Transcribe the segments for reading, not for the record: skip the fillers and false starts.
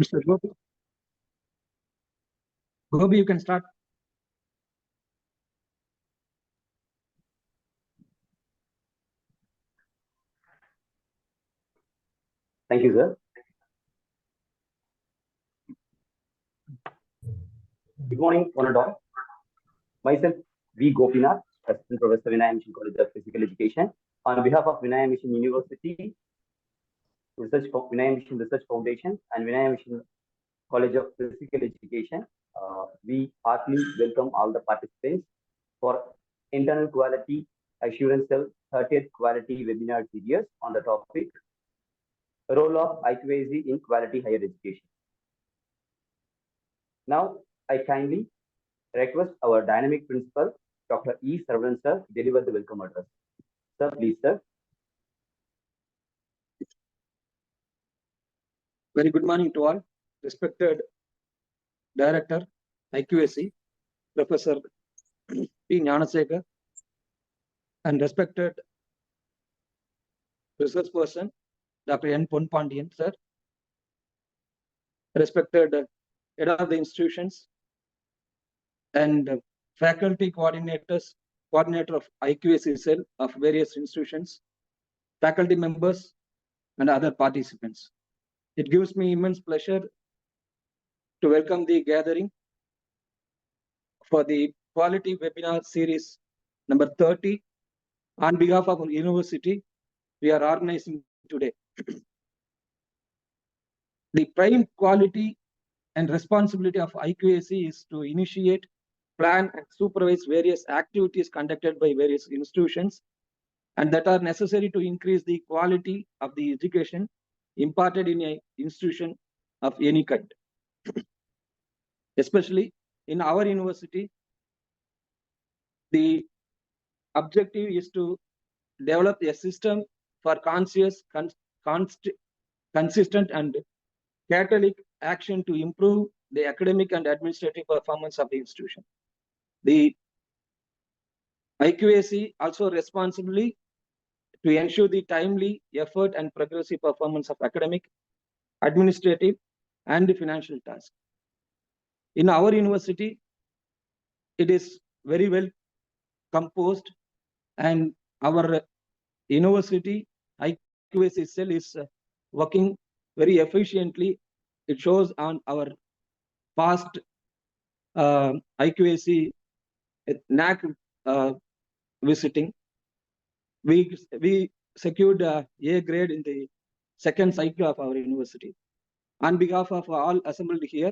Mr. Gopi. Gopi, you can start. Thank you, sir. Good morning, one and all. Myself, V. Gopinath, Assistant Professor, Vinaya Mission College of Physical Education. On behalf of Vinaya Mission University, Vinaya Mission Research Foundation, and Vinaya Mission College of Physical Education, we heartily welcome all the participants for Internal Quality Assurance Cell 30th Quality Webinar Series on the topic Role of IQAC in Quality Higher Education. Now, I kindly request our dynamic principal, Dr. E. Saravanan sir, deliver the welcome address. Sir, please, sir. Very good morning to all. Respected Director, IQAC, Professor P. Gnanasekhar, and respected research person, Dr. N. Ponpandian, sir. Respected head of the institutions and faculty coordinators, coordinator of IQAC cell of various institutions, faculty members, and other participants. It gives me immense pleasure to welcome the gathering for the Quality Webinar Series number 30 on behalf of our university we are organizing today. The prime quality and responsibility of IQAC is to initiate, plan, and supervise various activities conducted by various institutions and that are necessary to increase the quality of the education imparted in an institution of any kind. Especially in our university, the objective is to develop a system for conscious, consistent, and catalytic action to improve the academic and administrative performance of the institution. The IQAC also responsibly to ensure the timely effort and progressive performance of academic, administrative, and financial tasks. In our university, it is very well composed, and our university IQAC cell is working very efficiently. It shows on our past IQAC NAC visiting. We secured A grade in the second cycle of our university. On behalf of all assembled here,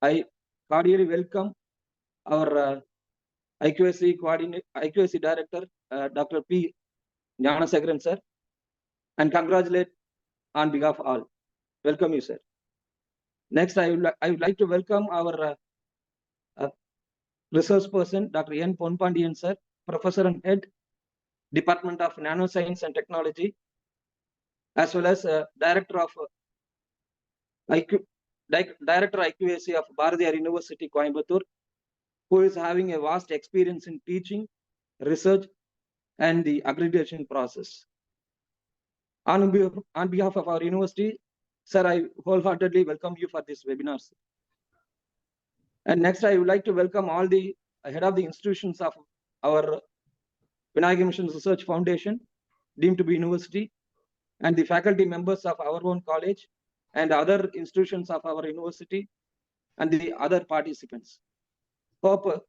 I cordially welcome our IQAC Director, Dr. P. Gnanasekharan sir, and congratulate on behalf of all. Welcome you, sir. Next, I would like to welcome our research person, Dr. N. Ponpandian sir, Professor and Head, Department of Nanoscience and Technology, as well as Director of IQAC of Bharatiyar University, Coimbatore, who is having a vast experience in teaching, research, and the accreditation process. On behalf of our university, sir, I wholeheartedly welcome you for this webinar. And next, I would like to welcome all the head of the institutions of our Vinaya Mission Research Foundation, deemed to be university, and the faculty members of our own college, and other institutions of our university, and the other participants. Hope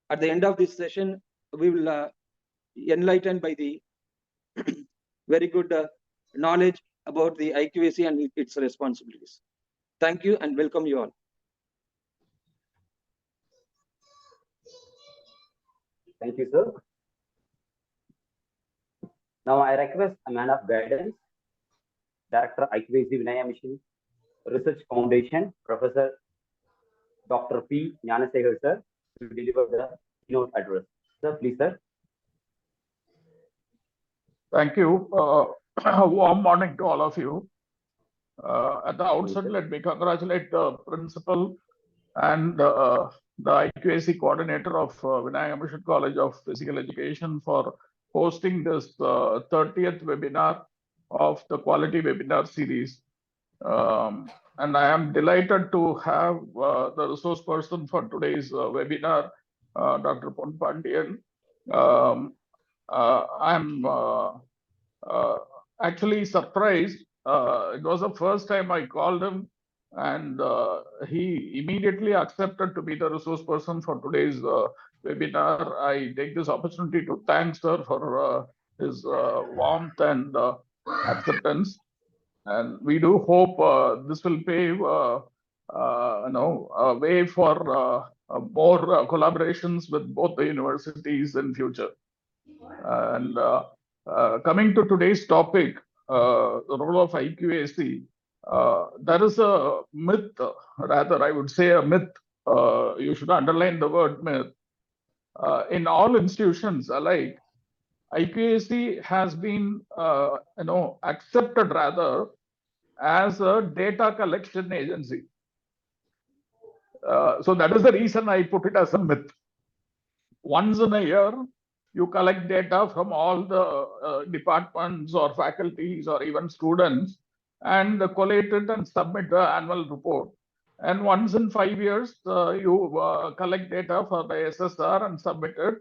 at the end of this session, we will enlightened by the very good knowledge about the IQAC and its responsibilities. Thank you and welcome you all. Thank you, sir. Now I request a man of guidance, Director IQAC Vinaya Mission Research Foundation, Professor Dr. P. Gnanasekhar sir, to deliver the keynote address. Sir, please, sir. Thank you. Warm morning to all of you. At the outset, let me congratulate the principal and the IQAC coordinator of Vinaya Mission College of Physical Education for hosting this 30th webinar of the Quality Webinar Series. and I am delighted to have the resource person for today's webinar, Dr. Pon Pandian. I'm actually surprised. It was the first time I called him, and he immediately accepted to be the resource person for today's webinar. I take this opportunity to thank sir for his warmth and acceptance. And we do hope this will pave a way for more collaborations with both the universities in future. And coming to today's topic, the role of IQAC, there is a myth, rather I would say a myth. You should underline the word myth. In all institutions alike, IQAC has been, accepted rather as a data collection agency. So that is the reason I put it as a myth. Once in a year, you collect data from all the departments or faculties or even students and collate it and submit the annual report. And once in 5 years, you collect data for the SSR and submit it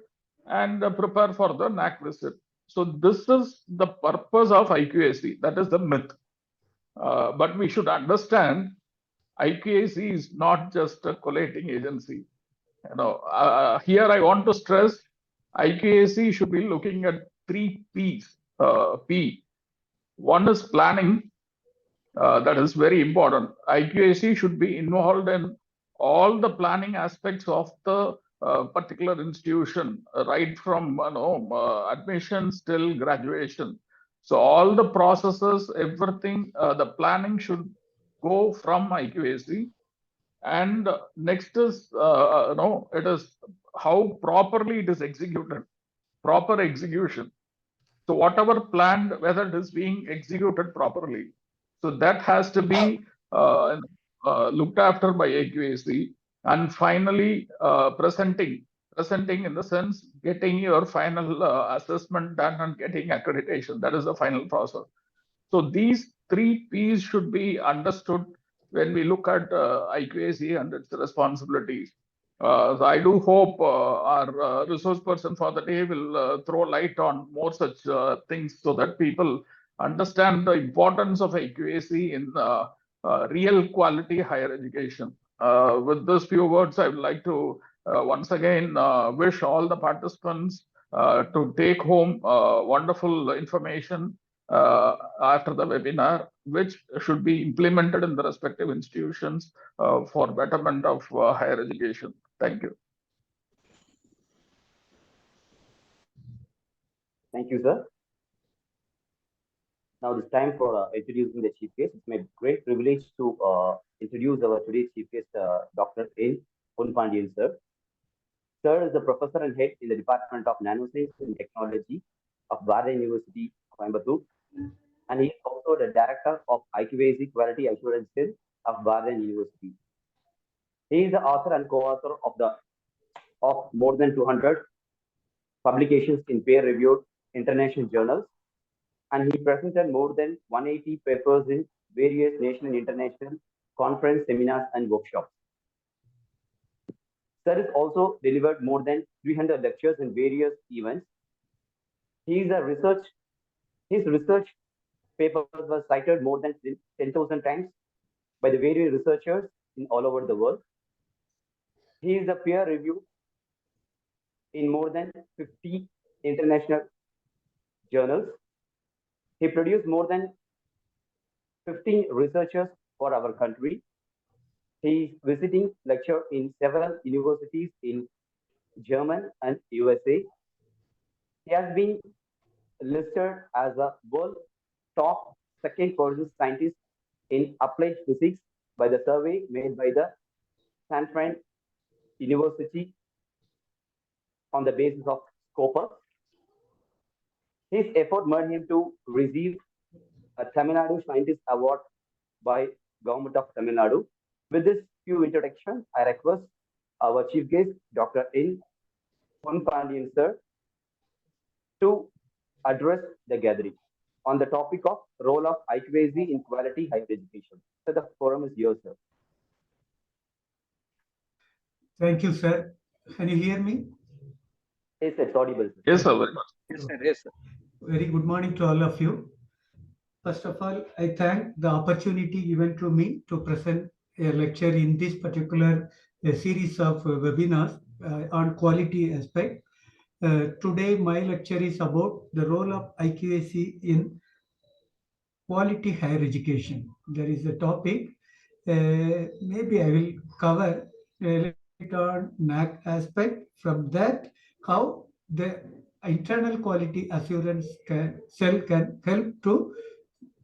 and prepare for the NAC visit. So this is the purpose of IQAC. That is the myth. But we should understand IQAC is not just a collating agency. Here I want to stress IQAC should be looking at 3 P's. P. One is planning. That is very important. IQAC should be involved in all the planning aspects of the particular institution, right from admissions till graduation. So all the processes, everything, the planning should go from IQAC. And next is, it is how properly it is executed, proper execution. So whatever planned, whether it is being executed properly. So that has to be looked after by IQAC. And finally, presenting in the sense, getting your final assessment done and getting accreditation. That is the final process. So these 3 P's should be understood when we look at IQAC and its responsibilities. So I do hope our resource person for the day will throw light on more such things so that people understand the importance of IQAC in real quality higher education. With these few words, I would like to once again wish all the participants to take home wonderful information after the webinar, which should be implemented in the respective institutions for betterment of higher education. Thank you. Thank you, sir. Now it's time for introducing the chief guest. It's my great privilege to introduce our today's chief guest, Dr. N. Pon Pandian, sir. Sir is the professor and head in the Department of Nanoscience and Technology of Bharatiya University, Coimbatore. And he is also the director of IQAC Quality Assurance Cell of Bharatiya University. He is the author and co-author of more than 200 publications in peer-reviewed international journals, and he presented more than 180 papers in various national and international conference, seminars, and workshops. Sir has also delivered more than 300 lectures in various events. His research papers were cited more than 10,000 times by the various researchers in all over the world. He is a peer review in more than 50 international journals. He produced more than 15 researchers for our country. He is visiting lecture in several universities in Germany and USA. He has been listed as a world top second person scientist in applied physics by the survey made by the Stanford University on the basis of Scopus. His effort made him to receive a Tamil Nadu Scientist Award by Government of Tamil Nadu. With this few introduction, I request our chief guest, Dr. N. Pon Pandian, sir, to address the gathering on the topic of role of IQAC in quality higher education. So the forum is yours, sir. Thank you, sir. Can you hear me? Yes, it's audible, sir. Yes, sir, very much. Yes, sir. Yes, sir. Very good morning to all of you. First of all, I thank the opportunity given to me to present a lecture in this particular series of webinars on quality aspect. Today, my lecture is about the role of IQAC in quality higher education. There is a topic. Maybe I will cover it on NAC aspect. From that, how the internal quality assurance cell can help to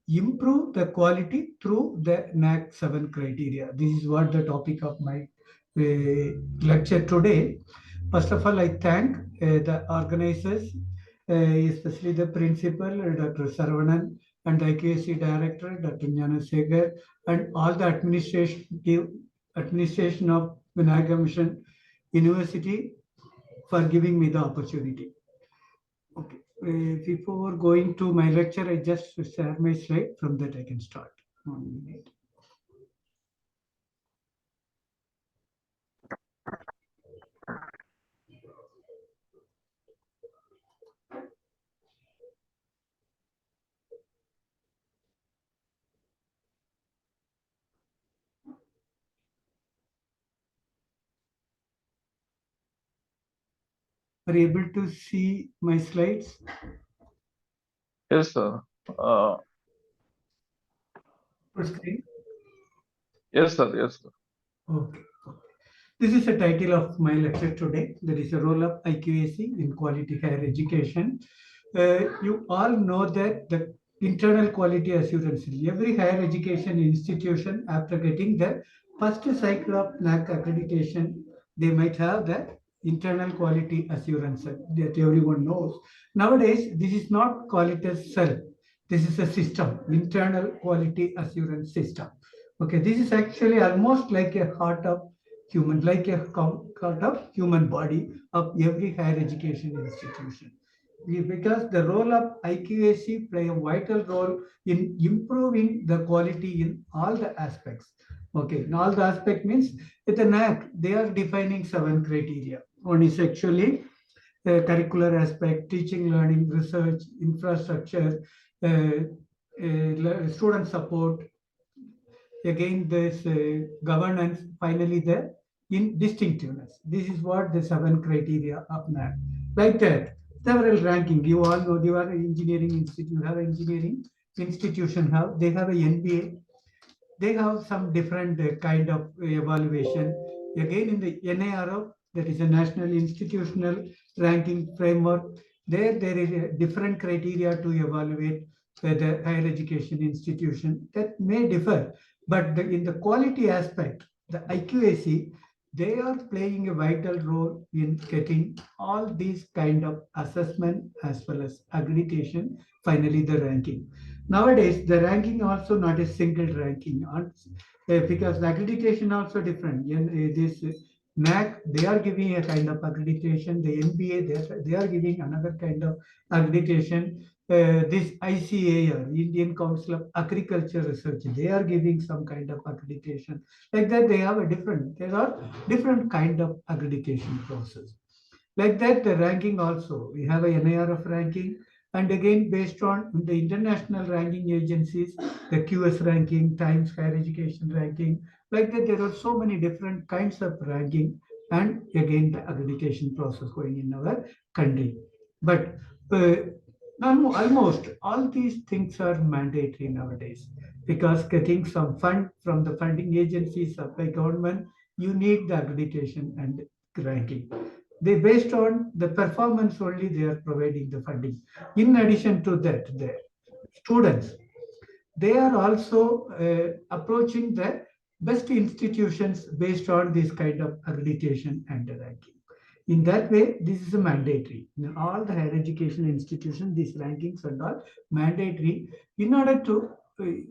improve the quality through the NAC 7 criteria. This is what the topic of my lecture today. First of all, I thank the organizers, especially the principal, Dr. Saravanan, and the IQAC director, Dr. Gnanasekhar, and all the administration of Vinayaga Mission University for giving me the opportunity. Okay. Before going to my lecture, I just share my slide. From that I can start. 1 minute. Are you able to see my slides? Yes, sir. Full screen? Yes, sir. Yes, sir. Okay. This is the title of my lecture today. There is a role of IQAC in quality higher education. You all know that the internal quality assurance, every higher education institution, after getting the first cycle of NAC accreditation, they might have the internal quality assurance that everyone knows. Nowadays, this is not called it as cell. This is a system, internal quality assurance system. Okay, this is actually almost like a heart of human, like a heart of human body of every higher education institution. Because the role of IQAC play a vital role in improving the quality in all the aspects. Okay, in all the aspect means with the NAC, they are defining 7 criteria. One is actually curricular aspect, teaching, learning, research, infrastructure, student support. Again, this governance, finally the in distinctiveness. This is what the 7 criteria of NAC. Like that, several ranking. You all know you are an engineering institute, have an engineering institution, they have a NBA. They have some different kind of evaluation. Again, in the NARF, that is a National Institutional Ranking Framework, there is a different criteria to evaluate the higher education institution that may differ. But in the quality aspect, the IQAC, they are playing a vital role in getting all these kind of assessment as well as accreditation, finally the ranking. Nowadays, the ranking also not a single ranking, because the accreditation also different. This NAC, they are giving a kind of accreditation. The NBA, they are giving another kind of accreditation. This ICAR, Indian Council of Agriculture Research, they are giving some kind of accreditation. Like that, there are different kind of accreditation process. Like that, the ranking also, we have a NIRF ranking, and again, based on the international ranking agencies, the QS ranking, Times Higher Education ranking, like that, there are so many different kinds of ranking, and again, the accreditation process going in our country. But almost all these things are mandatory nowadays, because getting some fund from the funding agencies of the government, you need the accreditation and ranking. They based on the performance only they are providing the funding. In addition to that, the students, they are also approaching the best institutions based on this kind of accreditation and ranking. In that way, this is a mandatory. In all the higher education institutions, these rankings and all mandatory. In order to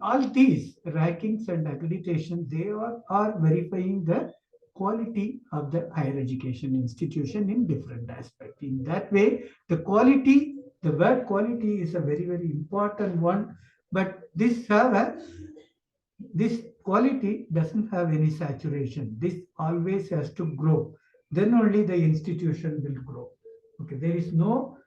all these rankings and accreditation, they are verifying the quality of the higher education institution in different aspects. In that way, the quality, the word quality is a very, very important one. But this quality doesn't have any saturation. This always has to grow. Then only the institution will grow. Okay, there is no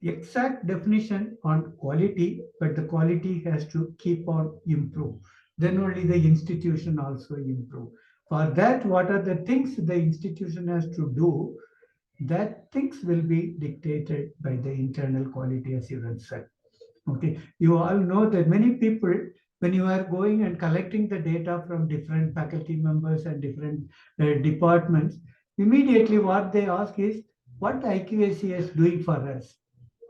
exact definition on quality, but the quality has to keep on improve. Then only the institution also improve. For that, what are the things the institution has to do? That things will be dictated by the internal quality assurance cell. Okay, you all know that many people, when you are going and collecting the data from different faculty members and different departments, immediately what they ask is, what IQAC is doing for us?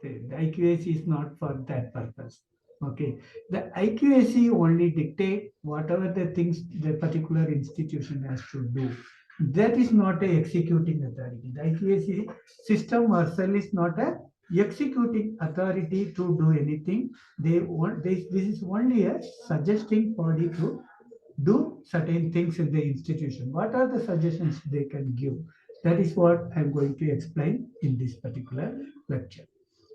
The IQAC is not for that purpose. Okay, the IQAC only dictate whatever the things the particular institution has to do. That is not a executing authority. The IQAC system or cell is not a executing authority to do anything. They want this is only a suggesting body to do certain things in the institution. What are the suggestions they can give? That is what I'm going to explain in this particular lecture.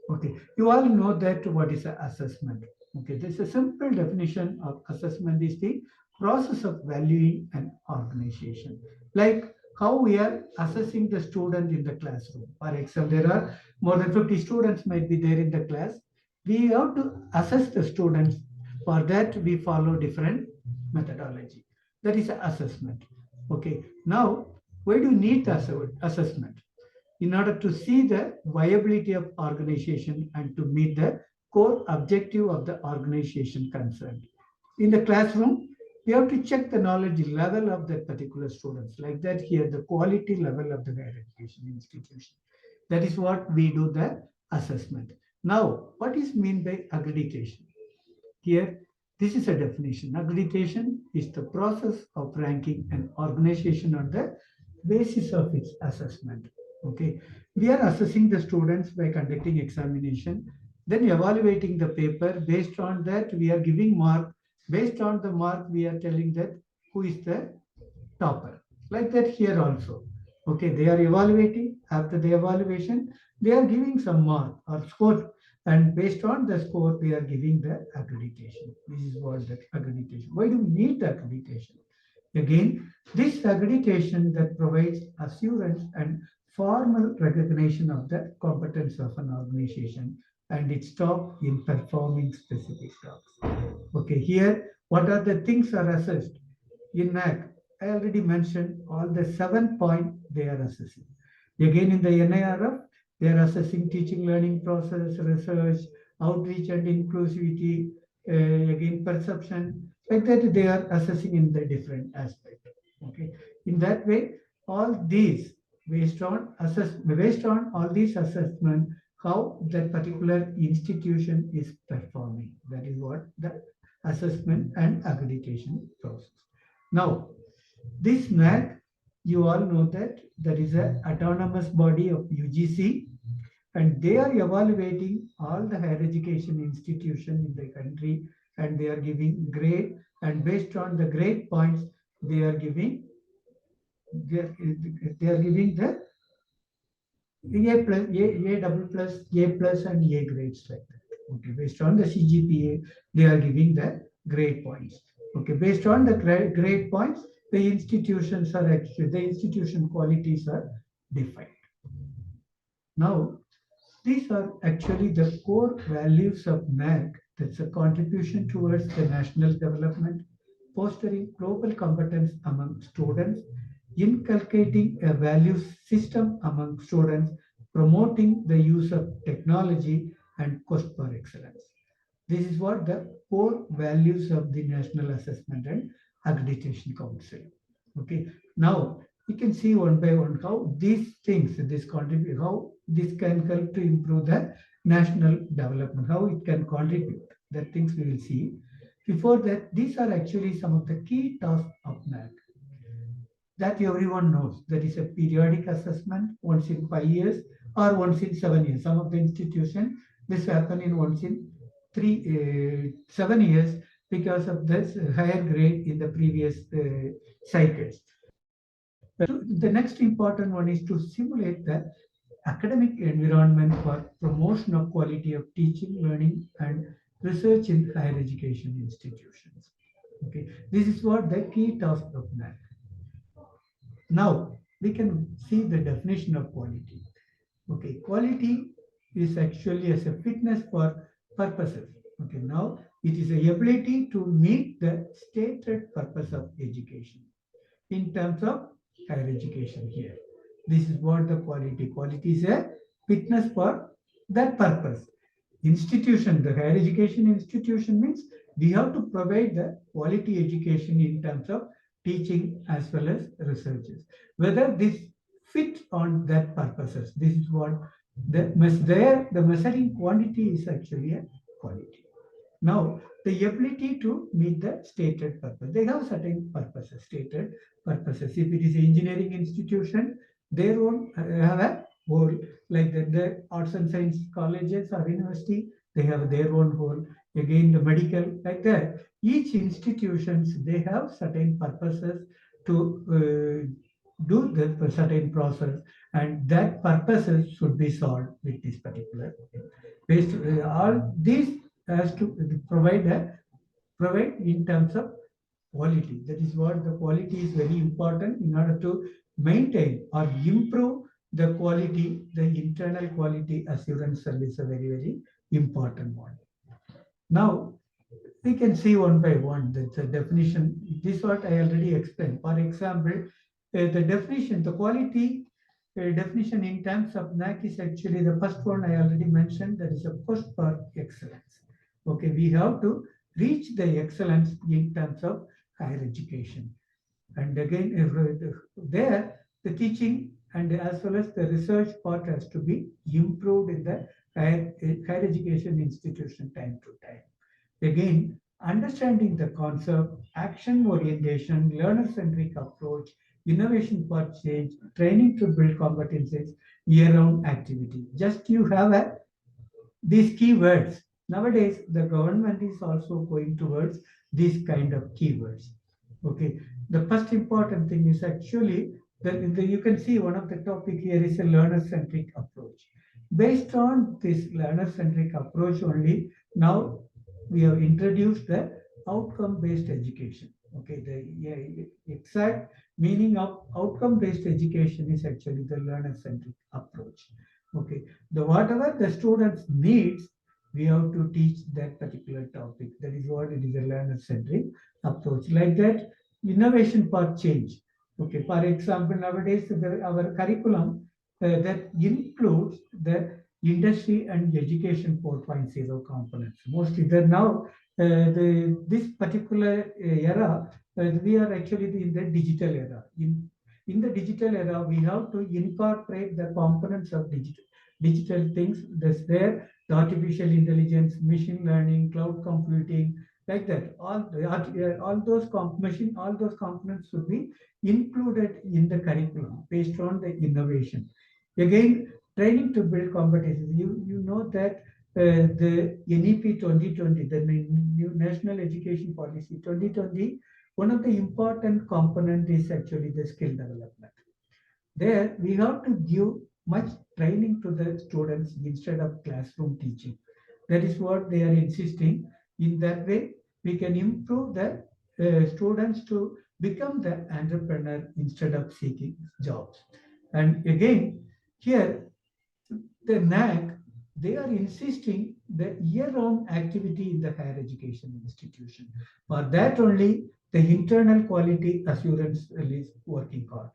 Okay, you all know that what is an assessment. Okay, there's a simple definition of assessment is the process of valuing an organization. Like how we are assessing the student in the classroom. For example, there are more than 50 students might be there in the class. We have to assess the students. For that, we follow different methodology. That is an assessment. Okay, now why do you need the assessment? In order to see the viability of organization and to meet the core objective of the organization concerned. In the classroom, we have to check the knowledge level of that particular students. Like that here, the quality level of the higher education institution. That is what we do the assessment. Now, what is mean by accreditation? Here, this is a definition. Accreditation is the process of ranking an organization on the basis of its assessment. Okay, we are assessing the students by conducting examination, then evaluating the paper. Based on that, we are giving mark. Based on the mark, we are telling that who is the topper. Like that here also. Okay, they are evaluating. After the evaluation, they are giving some mark or score. And based on the score, they are giving the accreditation. This is what the accreditation. Why do we need the accreditation? Again, this accreditation that provides assurance and formal recognition of the competence of an organization and its staff in performing specific tasks. Okay, here, what are the things are assessed? In NAC, I already mentioned all the 7 points they are assessing. Again, in the NIRF, they are assessing teaching learning process, research, outreach and inclusivity, again, perception. Like that, they are assessing in the different aspect. Okay, in that way, all these based on all these assessment, how that particular institution is performing. That is what the assessment and accreditation process. Now, this NAC, you all know that there is an autonomous body of UGC, and they are evaluating all the higher education institution in the country, and they are giving grade, and based on the grade points, they are giving the A plus, A double plus, A plus, and A grades like that. Okay, based on the CGPA, they are giving the grade points. Okay, based on the grade points, the institutions are actually, the institution qualities are defined. Now, these are actually the core values of NAC. That's a contribution towards the national development, fostering global competence among students, inculcating a value system among students, promoting the use of technology and cost per excellence. This is what the core values of the National Assessment and Accreditation Council. Okay, now you can see one by one how these things, this contribute, how this can help to improve the national development, how it can contribute. That things we will see. Before that, these are actually some of the key tasks of NAC that everyone knows. That is a periodic assessment once in 5 years or once in 7 years. Some of the institutions, this happen in once in 7 years because of this higher grade in the previous cycles. The next important one is to simulate the academic environment for promotion of quality of teaching, learning, and research in higher education institutions. Okay, this is what the key task of NAC. Now we can see the definition of quality. Okay, quality is actually as a fitness for purposes. Okay, now it is the ability to meet the stated purpose of education in terms of higher education here. This is what the quality. Quality is a fitness for that purpose. Institution, the higher education institution means we have to provide the quality education in terms of teaching as well as researches. Whether this fit on that purposes, this is what the measuring quantity is actually a quality. Now, the ability to meet the stated purpose. They have certain purposes, stated purposes. If it is an engineering institution, they won't have a goal like the arts and science colleges or university, they have their own goal. Again, the medical, like that. Each institutions, they have certain purposes to do the certain process, and that purposes should be solved with this particular. Based all these has to provide in terms of quality. That is what the quality is very important in order to maintain or improve the quality. The internal quality assurance service is a very important one. Now we can see one by one the definition. This is what I already explained. For example, the definition, the quality definition in terms of NAC is actually the first one I already mentioned, that is a push for excellence. Okay, we have to reach the excellence in terms of higher education. And again, there the teaching and as well as the research part has to be improved in the higher education institution time to time. Again, understanding the concept, action orientation, learner-centric approach, innovation for change, training to build competencies, year-round activity. Just you have these keywords. Nowadays, the government is also going towards these kind of keywords. Okay, the first important thing is actually that you can see one of the topic here is a learner-centric approach. Based on this learner-centric approach only, now we have introduced the outcome-based education. Okay, the exact meaning of outcome-based education is actually the learner-centric approach. Okay, whatever the students needs, we have to teach that particular topic. That is what it is, a learner-centric approach. Like that, innovation for change. Okay, for example, nowadays our curriculum that includes the industry and education 4.0 components. Mostly they're now this particular era, we are actually in the digital era. In the digital era, we have to incorporate the components of digital things. That's there, the artificial intelligence, machine learning, cloud computing, like that. All those components should be included in the curriculum based on the innovation. Again, training to build competencies. You know that the NEP 2020, the new National Education Policy 2020, one of the important component is actually the skill development. There we have to give much training to the students instead of classroom teaching. That is what they are insisting. In that way, we can improve the students to become the entrepreneur instead of seeking jobs. And again, here the NAC, they are insisting the year-round activity in the higher education institution. For that only, the internal quality assurance is working hard.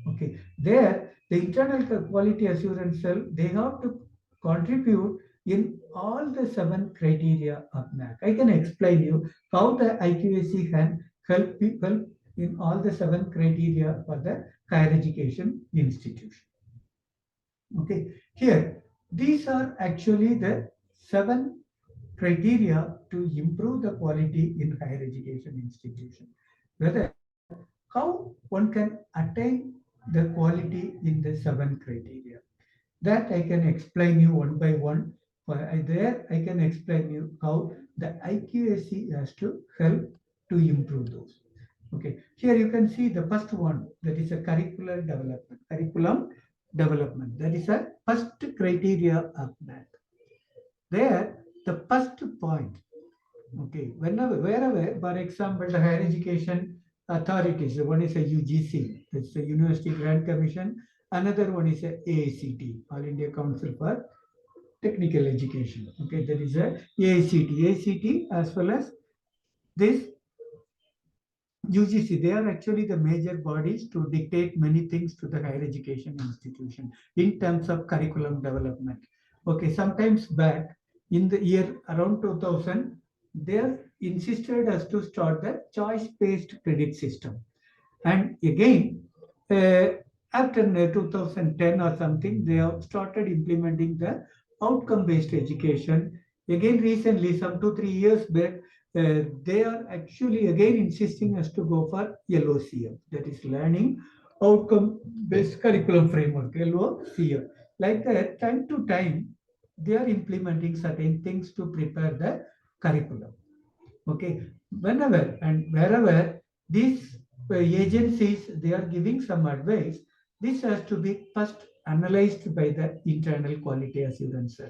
Okay, there the internal quality assurance cell, they have to contribute in all the 7 criteria of NAC. I can explain you how the IQAC can help people in all the 7 criteria for the higher education institution. Okay, here these are actually the 7 criteria to improve the quality in higher education institution. Whether how one can attain the quality in the 7 criteria, that I can explain you one by one. There I can explain you how the IQAC has to help to improve those. Okay, here you can see the first one, that is a curricular development. Curriculum development, that is a first criteria of that. There, the first point, Okay, wherever, for example, the higher education authorities, one is a UGC, that's the University Grant Commission, another one is a AICT, All India Council for Technical Education. Okay, there is a AICT as well as this UGC, they are actually the major bodies to dictate many things to the higher education institution in terms of curriculum development. Okay, sometimes back in the year around 2000, they are insisted us to start the choice-based credit system. And again, after 2010 or something, they have started implementing the outcome-based education. Again, recently, some 2-3 years back, they are actually again insisting us to go for LOCF, that is Learning Outcome-Based Curriculum Framework, LOCF. Like that, time to time, they are implementing certain things to prepare the curriculum. Okay, whenever and wherever these agencies, they are giving some advice, this has to be first analyzed by the internal quality assurance.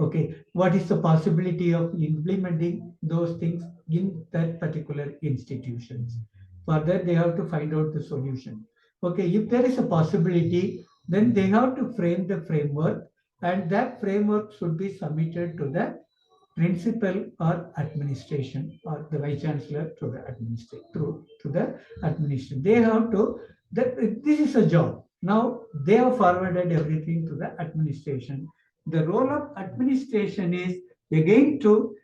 Okay, what is the possibility of implementing those things in that particular institutions? For that, they have to find out the solution. Okay, if there is a possibility, then they have to frame the framework, and that framework should be submitted to the principal or administration or the vice chancellor to the administration to the administration. They have to that this is a job. Now they have forwarded everything to the administration. The role of administration is again to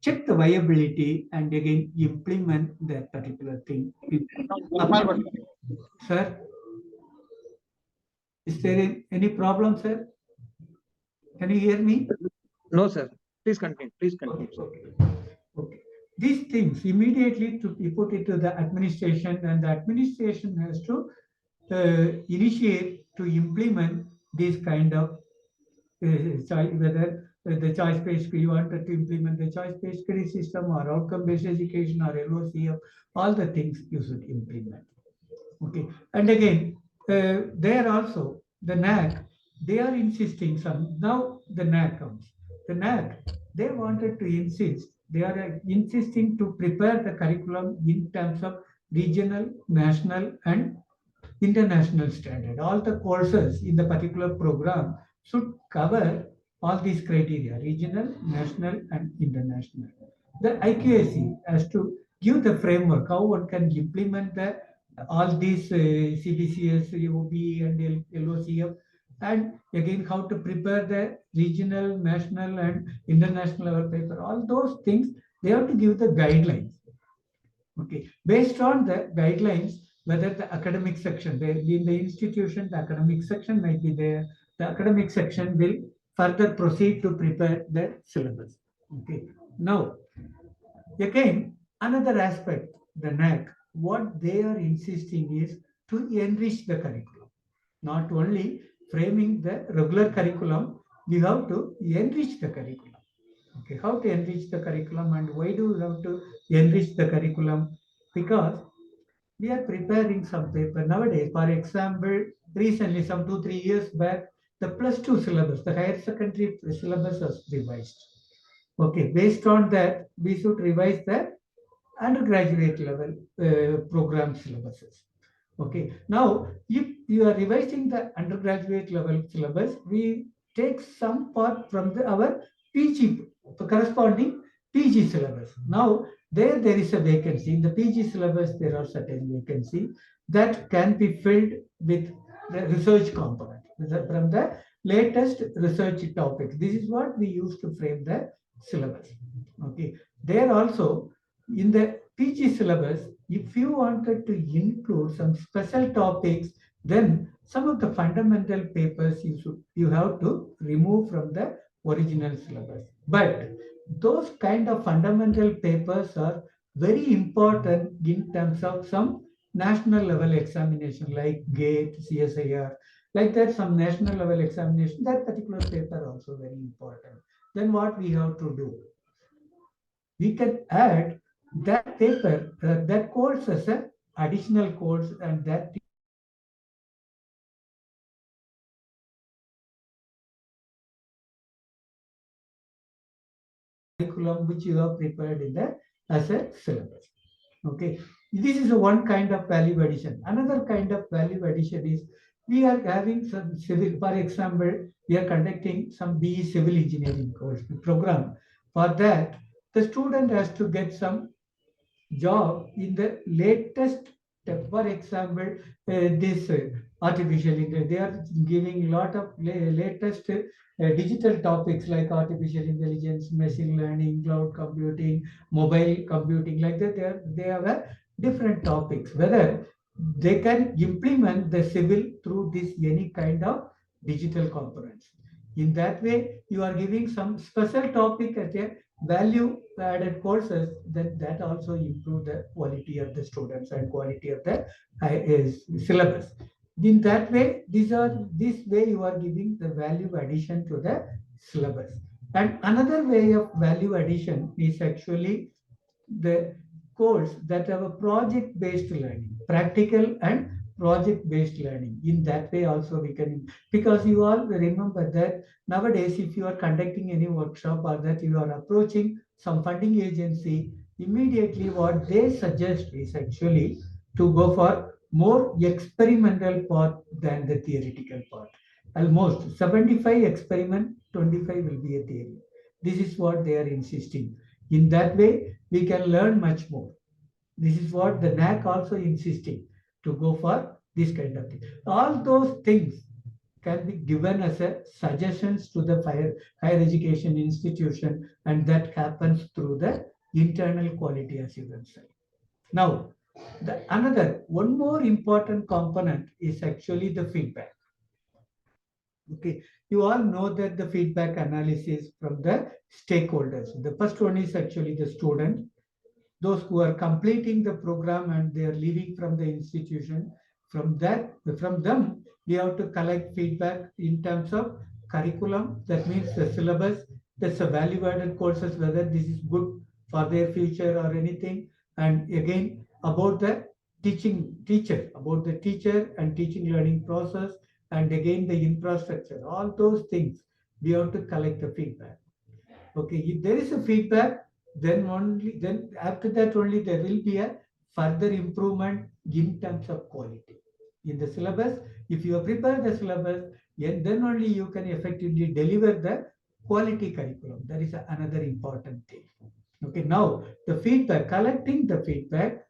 check the viability and again implement that particular thing. Sir, is there any problem, sir? Can you hear me? No, sir. Please continue. Please continue. Okay. These things immediately to be put into the administration, and the administration has to initiate to implement this kind of whether the choice-based, you wanted to implement the choice-based credit system or outcome-based education or LOCF, all the things you should implement. Okay, and again, there also the NAC, they are insisting some. Now the NAC comes. The NAC, they wanted to insist. They are insisting to prepare the curriculum in terms of regional, national, and international standard. All the courses in the particular program should cover all these criteria: regional, national, and international. The IQAC has to give the framework how one can implement the all these CBCS, OB, and LOCF, and again how to prepare the regional, national, and international level paper. All those things they have to give the guidelines. Okay, based on the guidelines, whether the academic section, in the institution, the academic section might be there. The academic section will further proceed to prepare the syllabus. Okay, now again another aspect, the NAC, what they are insisting is to enrich the curriculum, not only framing the regular curriculum, we have to enrich the curriculum. Okay, how to enrich the curriculum and why do we have to enrich the curriculum? Because we are preparing some paper nowadays. For example, recently, some 2-3 years back, the +2 syllabus, the higher secondary syllabus was revised. Okay, based on that, we should revise the undergraduate level program syllabuses. Okay, now if you are revising the undergraduate level syllabus, we take some part from our PG, corresponding PG syllabus. Now there is a vacancy in the PG syllabus. There are certain vacancy that can be filled with the research component from the latest research topics. This is what we use to frame the syllabus. Okay, there also in the PG syllabus, if you wanted to include some special topics, then some of the fundamental papers you have to remove from the original syllabus. But those kind of fundamental papers are very important in terms of some national level examination like GATE, CSIR, like that, some national level examination, that particular paper also very important. Then what we have to do? We can add that paper, that course as an additional course, and that curriculum which you have prepared in the as a syllabus. Okay, this is one kind of value addition. Another kind of value addition is we are having some civil, for example, we are conducting some BE civil engineering course program. For that, the student has to get some job in the latest, for example, this artificial intelligence. They are giving lot of latest digital topics like artificial intelligence, machine learning, cloud computing, mobile computing, like that. They have different topics. Whether they can implement the civil through this any kind of digital components. In that way, you are giving some special topic as a value added courses, then that also improve the quality of the students and quality of the syllabus. In that way, this way you are giving the value addition to the syllabus. And another way of value addition is actually the course that have a project based learning, practical and project based learning. In that way also we can, because you all remember that nowadays if you are conducting any workshop or that you are approaching some funding agency, immediately what they suggest is actually to go for more experimental part than the theoretical part. Almost 75 experiment, 25 will be a theory. This is what they are insisting. In that way, we can learn much more. This is what the NAC also insisting to go for this kind of thing. All those things can be given as a suggestions to the higher education institution, and that happens through the internal quality assurance. Now, another one more important component is actually the feedback. Okay, you all know that the feedback analysis from the stakeholders. The first one is actually the student, those who are completing the program and they are leaving from the institution. From them, we have to collect feedback in terms of curriculum. That means the syllabus, that's a value-added courses, whether this is good for their future or anything. And again, about the about the teacher and teaching learning process, and again the infrastructure, all those things we have to collect the feedback. Okay, if there is a feedback, then after that only there will be a further improvement in terms of quality in the syllabus. If you prepare the syllabus, then only you can effectively deliver the quality curriculum. That is another important thing. Okay, now the feedback, collecting the feedback,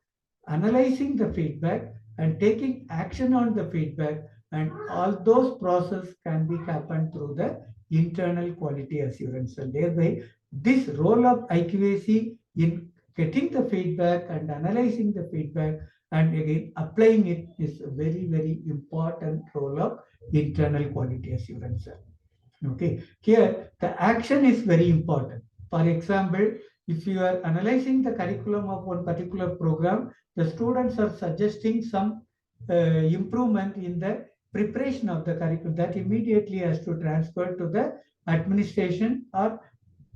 analyzing the feedback, and taking action on the feedback, and all those processes can be happened through the internal quality assurance. And thereby, this role of IQAC in getting the feedback and analyzing the feedback and again applying it is a very, very important role of internal quality assurance. Okay, here the action is very important. For example, if you are analyzing the curriculum of one particular program, the students are suggesting some improvement in the preparation of the curriculum, that immediately has to transfer to the administration or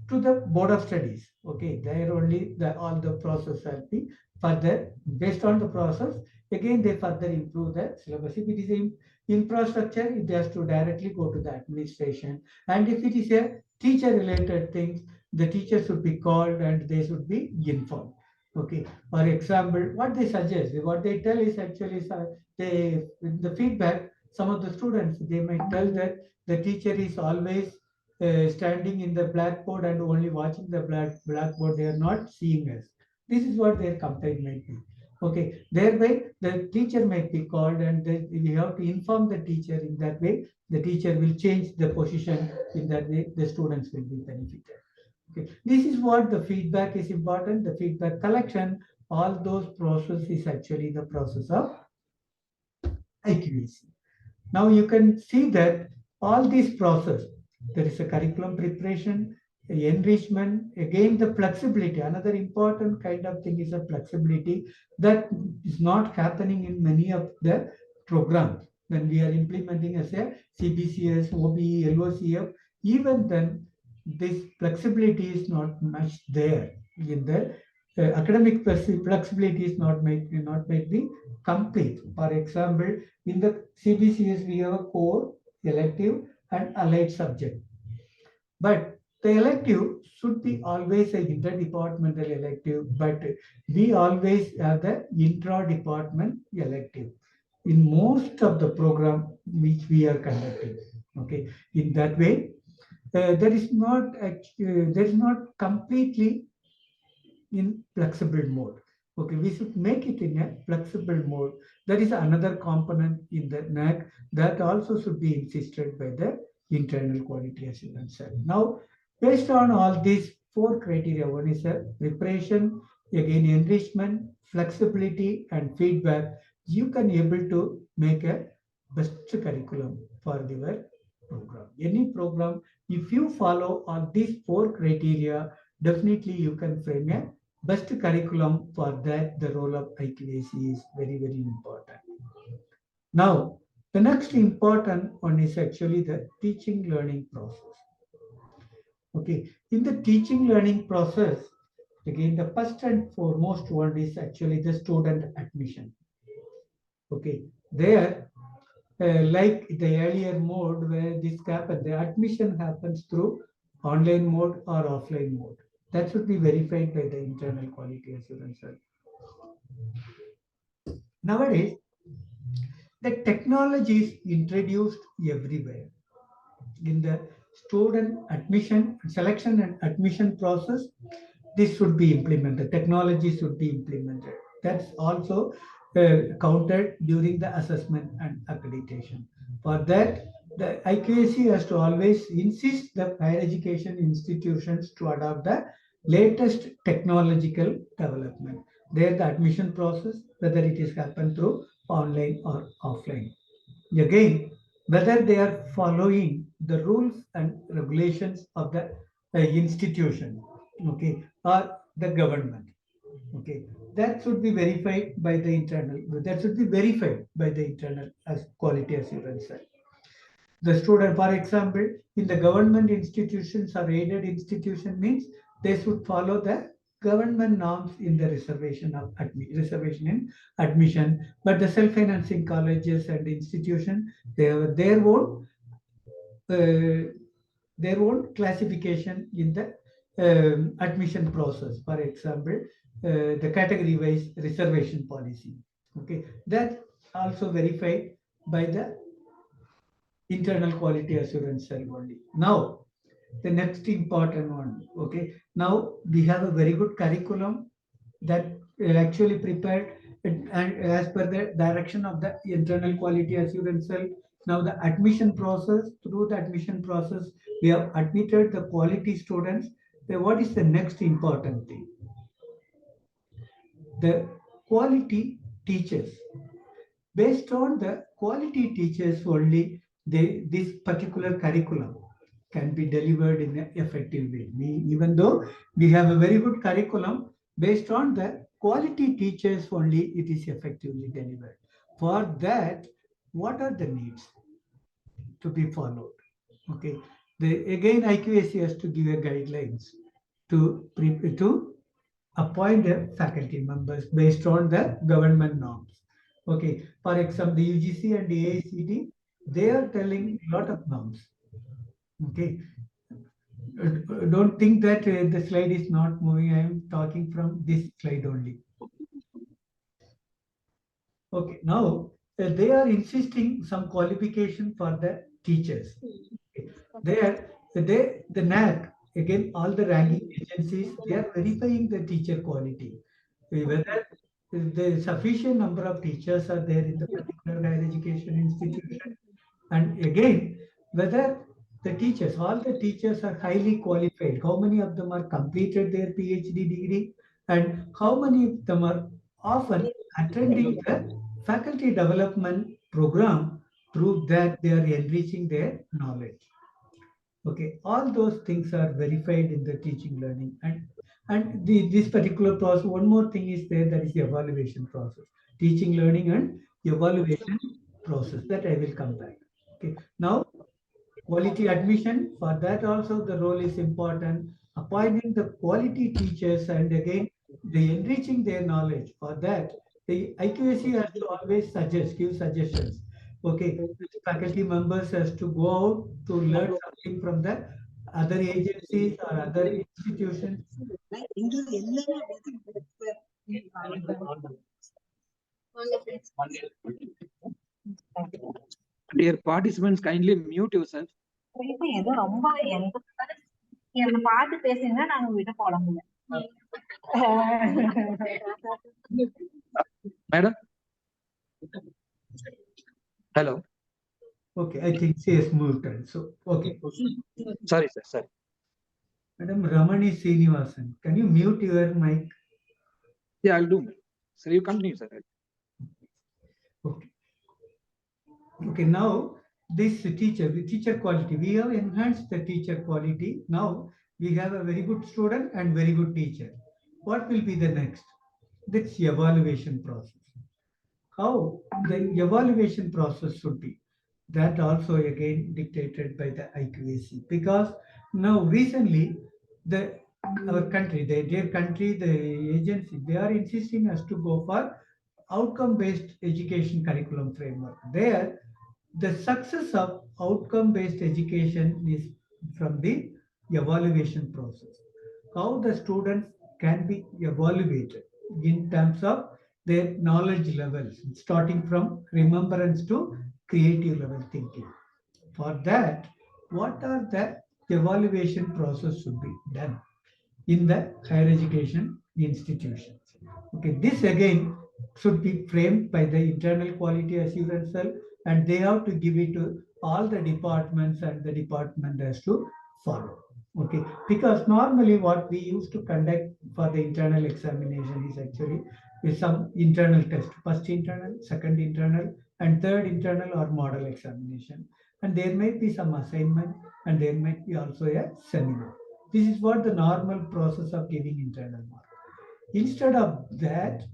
to the board of studies. Okay, there only all the process will be further based on the process. Again, they further improve the syllabus. If it is in infrastructure, it has to directly go to the administration. And if it is a teacher related things, the teacher should be called and they should be informed. Okay, for example, what they suggest, what they tell is actually the feedback. Some of the students, they might tell that the teacher is always standing in the blackboard and only watching the blackboard. They are not seeing us. This is what their complaint might be. Okay, thereby the teacher might be called and we have to inform the teacher. In that way, the teacher will change the position. In that way, the students will be benefited. Okay, this is what the feedback is important. The feedback collection, all those process is actually the process of IQAC. Now you can see that all these process, there is a curriculum preparation, enrichment, again the flexibility. Another important kind of thing is a flexibility that is not happening in many of the programs. When we are implementing as a CBCS, OBE, LOCF, even then this flexibility is not much there. In the academic flexibility is not made be complete. For example, in the CBCS we have a core, elective and allied subject. But The elective should be always a interdepartmental elective, but we always have the intra-department elective in most of the program which we are conducting. Okay, in that way, there is not completely in flexible mode. Okay, we should make it in a flexible mode. That is another component in the NAC that also should be insisted by the internal quality assurance cell. Now, based on all these four criteria, one is a preparation, again enrichment, flexibility, and feedback. You can able to make a best curriculum for your program. Any program, if you follow all these four criteria, definitely you can frame a best curriculum. For that, the role of IQAC is very, very important. Now, the next important one is actually the teaching learning process. Okay, in the teaching learning process, again, the first and foremost one is actually the student admission. Okay, there, like the earlier mode where this happened, the admission happens through online mode or offline mode. That should be verified by the internal quality assurance cell. Nowadays, the technology is introduced everywhere. In the student admission, selection and admission process, this should be implemented. Technology should be implemented. That's also counted during the assessment and accreditation. For that, the IQAC has to always insist the higher education institutions to adopt the latest technological development. There, the admission process, whether it is happened through online or offline. Again, whether they are following the rules and regulations of the institution, okay, or the government. Okay, that should be verified by the internal. That should be verified by the internal as quality assurance cell. The student, for example, in the government institutions or aided institution means they should follow the government norms in the reservation in admission. But the self-financing colleges and institution, they have their own classification in the admission process. For example, the category-wise reservation policy. Okay, that also verified by the internal quality assurance cell only. Now, the next important one. Okay, now we have a very good curriculum that actually prepared and as per the direction of the internal quality assurance cell. Now the admission process, through the admission process, we have admitted the quality students. Then what is the next important thing? The quality teachers. Based on the quality teachers only, this particular curriculum can be delivered in an effective way. Even though we have a very good curriculum, based on the quality teachers only, it is effectively delivered. For that, what are the needs to be followed? Okay, again IQAC has to give a guidelines to appoint the faculty members based on the government norms. Okay, for example, the UGC and the AICT, they are telling a lot of norms. Okay, don't think that the slide is not moving. I am talking from this slide only. Okay, now they are insisting some qualification for the teachers. Okay. The NAC, again, all the ranking agencies, they are verifying the teacher quality. Whether the sufficient number of teachers are there in the particular higher education institution, and again, whether the teachers, all the teachers are highly qualified, how many of them are completed their PhD degree, and how many of them are often attending the faculty development program, through that they are enriching their knowledge. Okay, all those things are verified in the teaching learning, and this particular process. One more thing is there, that is the evaluation process, teaching learning and evaluation process, that I will come back. Okay, now quality admission, for that also the role is important, appointing the quality teachers, and again the enriching their knowledge. For that, the IQAC has to always give suggestions. Okay, faculty members has to go out to learn something from the other agencies or other institutions? Dear participants, kindly mute yourself. Madam? Hello? Okay, I think she has moved on. So, okay. Sorry, sir. Sorry. Madam Ramani Srinivasan, can you mute your mic? Yeah, I'll do. Sir, you continue, sir. Okay. Okay, now this teacher, the teacher quality, we have enhanced the teacher quality. Now we have a very good student and very good teacher. What will be the next? This evaluation process. How the evaluation process should be. That also again dictated by the IQAC, because now recently our country, their country, the agency, they are insisting us to go for outcome-based education curriculum framework. There, the success of outcome-based education is from the evaluation process. How the students can be evaluated in terms of their knowledge levels, starting from remembrance to creative level thinking. For that, what are the evaluation process should be done in the higher education institutions? Okay, this again should be framed by the internal quality assurance cell, and they have to give it to all the departments, and the department has to follow. Okay, because normally what we used to conduct for the internal examination is actually with some internal test, first internal, second internal, and third internal or model examination. And there might be some assignment, and there might be also a seminar. This is what the normal process of giving internal mark. Instead of that,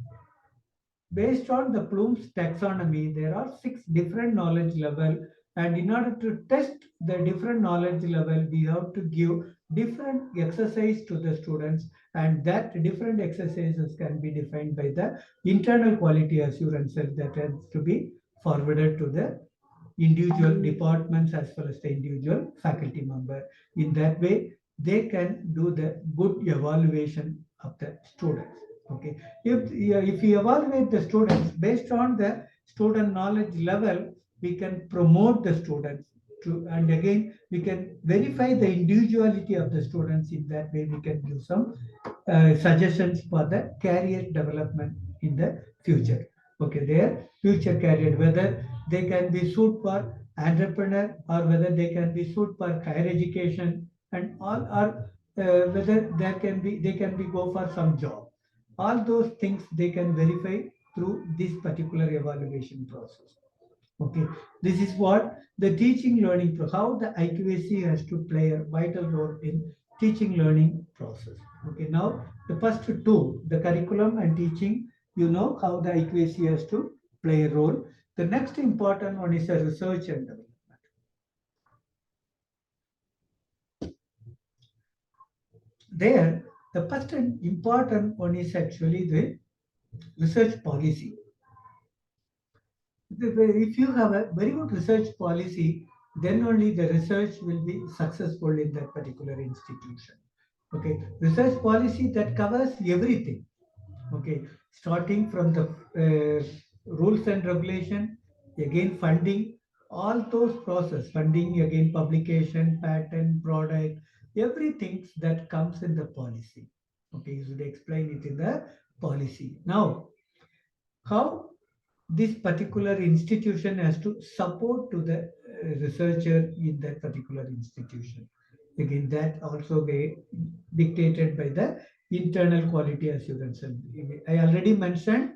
based on the Bloom's taxonomy, there are 6 different knowledge level, and in order to test the different knowledge level, we have to give different exercise to the students, and that different exercises can be defined by the internal quality assurance cell that has to be forwarded to the individual departments as well as the individual faculty member. In that way, they can do the good evaluation of the students. Okay, if you evaluate the students based on the student knowledge level, we can promote the students to, and again we can verify the individuality of the students. In that way, we can give some suggestions for the career development in the future. Okay, their future career, whether they can be suited for entrepreneur or whether they can be suited for higher education, and all, or whether they can be go for some job. All those things they can verify through this particular evaluation process. Okay, this is what the teaching learning, how the IQAC has to play a vital role in teaching learning process. Okay, now the first two, the curriculum and teaching, you know how the IQAC has to play a role. The next important one is a research and development. There, the first and important one is actually the research policy. If you have a very good research policy, then only the research will be successful in that particular institution. Okay, research policy that covers everything. Okay, starting from the rules and regulation, again funding, all those process, funding, again publication, patent, product, everything that comes in the policy. Okay, you should explain it in the policy. Now, how this particular institution has to support to the researcher in that particular institution. Again, that also be dictated by the internal quality assurance cell. I already mentioned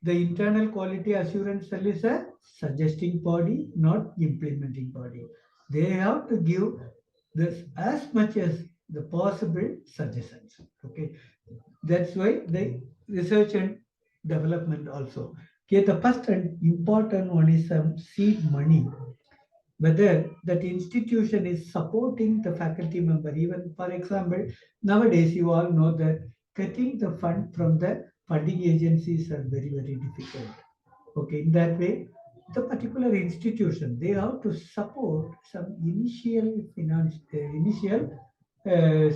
the internal quality assurance cell is a suggesting body, not implementing body. They have to give this as much as the possible suggestions. Okay, that's why the research and development also. Okay, the first and important one is some seed money. Whether that institution is supporting the faculty member. Even for example, nowadays you all know that getting the fund from the funding agencies are very, very difficult. Okay, in that way, the particular institution, they have to support some initial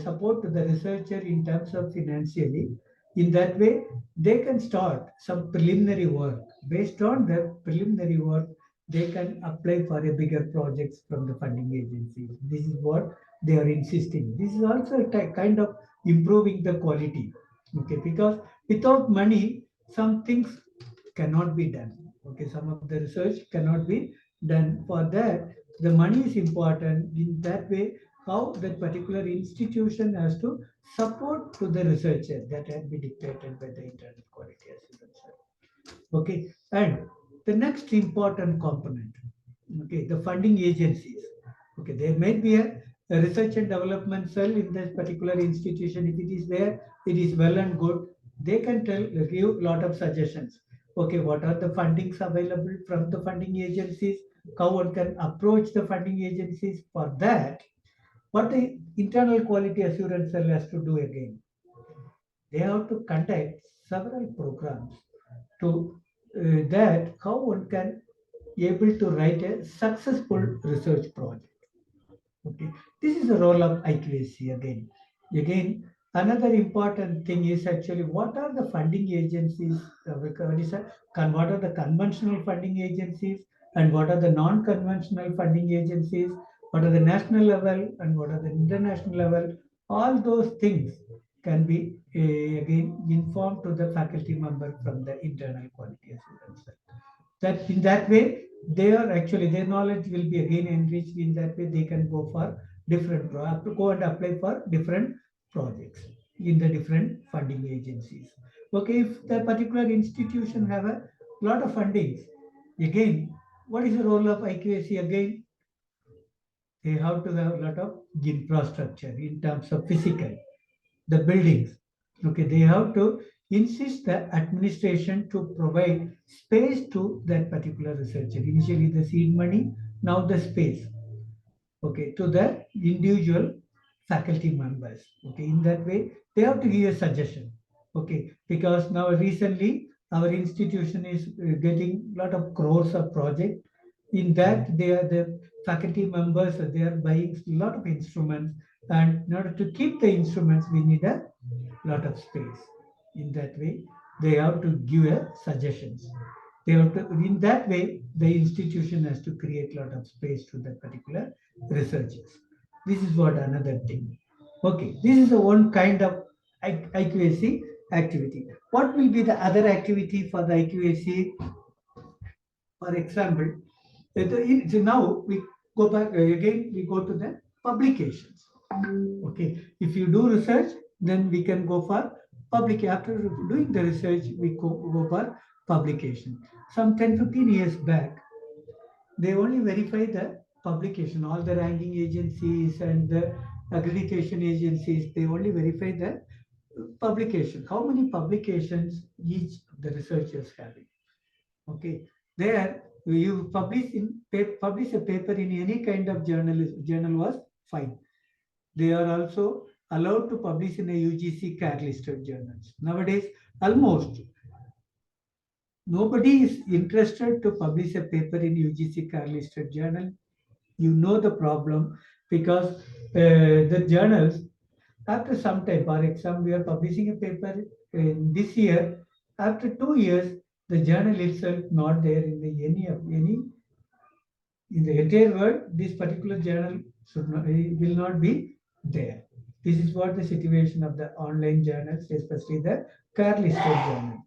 support to the researcher in terms of financially. In that way, they can start some preliminary work. Based on the preliminary work, they can apply for a bigger projects from the funding agencies. This is what they are insisting. This is also a kind of improving the quality. Okay, because without money, some things cannot be done. Okay, some of the research cannot be done. For that, the money is important. In that way, how that particular institution has to support to the researcher, that has been dictated by the internal quality assurance. Okay, and the next important component, okay, the funding agencies. Okay, there may be a research and development cell in this particular institution. If it is there, it is well and good. They can give a lot of suggestions. Okay, what are the fundings available from the funding agencies? How one can approach the funding agencies? For that, what the internal quality assurance cell has to do again? They have to conduct several programs to that how one can able to write a successful research project. Okay, this is the role of IQAC again. Again, another important thing is actually what are the funding agencies, what are the conventional funding agencies and what are the non-conventional funding agencies, what are the national level and what are the international level. All those things can be again informed to the faculty member from the internal quality assurance. That in that way, they are actually their knowledge will be again enriched. In that way, they can go for different go and apply for different projects in the different funding agencies. Okay, if the particular institution have a lot of fundings, again, what is the role of IQAC? Again, they have to have a lot of infrastructure in terms of physical, the buildings. Okay, they have to insist the administration to provide space to that particular researcher. Initially the seed money, now the space. Okay, to the individual faculty members. Okay, in that way they have to give a suggestion. Okay, because now recently our institution is getting a lot of crores of project. In that they are the faculty members, they are buying a lot of instruments, and in order to keep the instruments we need a lot of space. In that way, they have to give a suggestions. They have to, in that way, the institution has to create a lot of space to that particular researchers. This is what another thing. Okay, this is the one kind of IQAC activity. What will be the other activity for the IQAC? For example, so now we go back again, we go to the publications. Okay, if you do research, then we can go for public. After doing the research, we go for publication. Some 10-15 years back, they only verify the publication. All the ranking agencies and the accreditation agencies, they only verify the publication. How many publications each of the researchers having? Okay, there you publish a paper in any kind of journal was fine. They are also allowed to publish in a UGC CAR listed journals. Nowadays, almost nobody is interested to publish a paper in UGC CAR listed journal. You know the problem, because the journals, after some time, for example, we are publishing a paper this year. After 2 years, the journal itself not there in the any in the entire world. This particular journal will not be there. This is what the situation of the online journals, especially the CAR listed journal.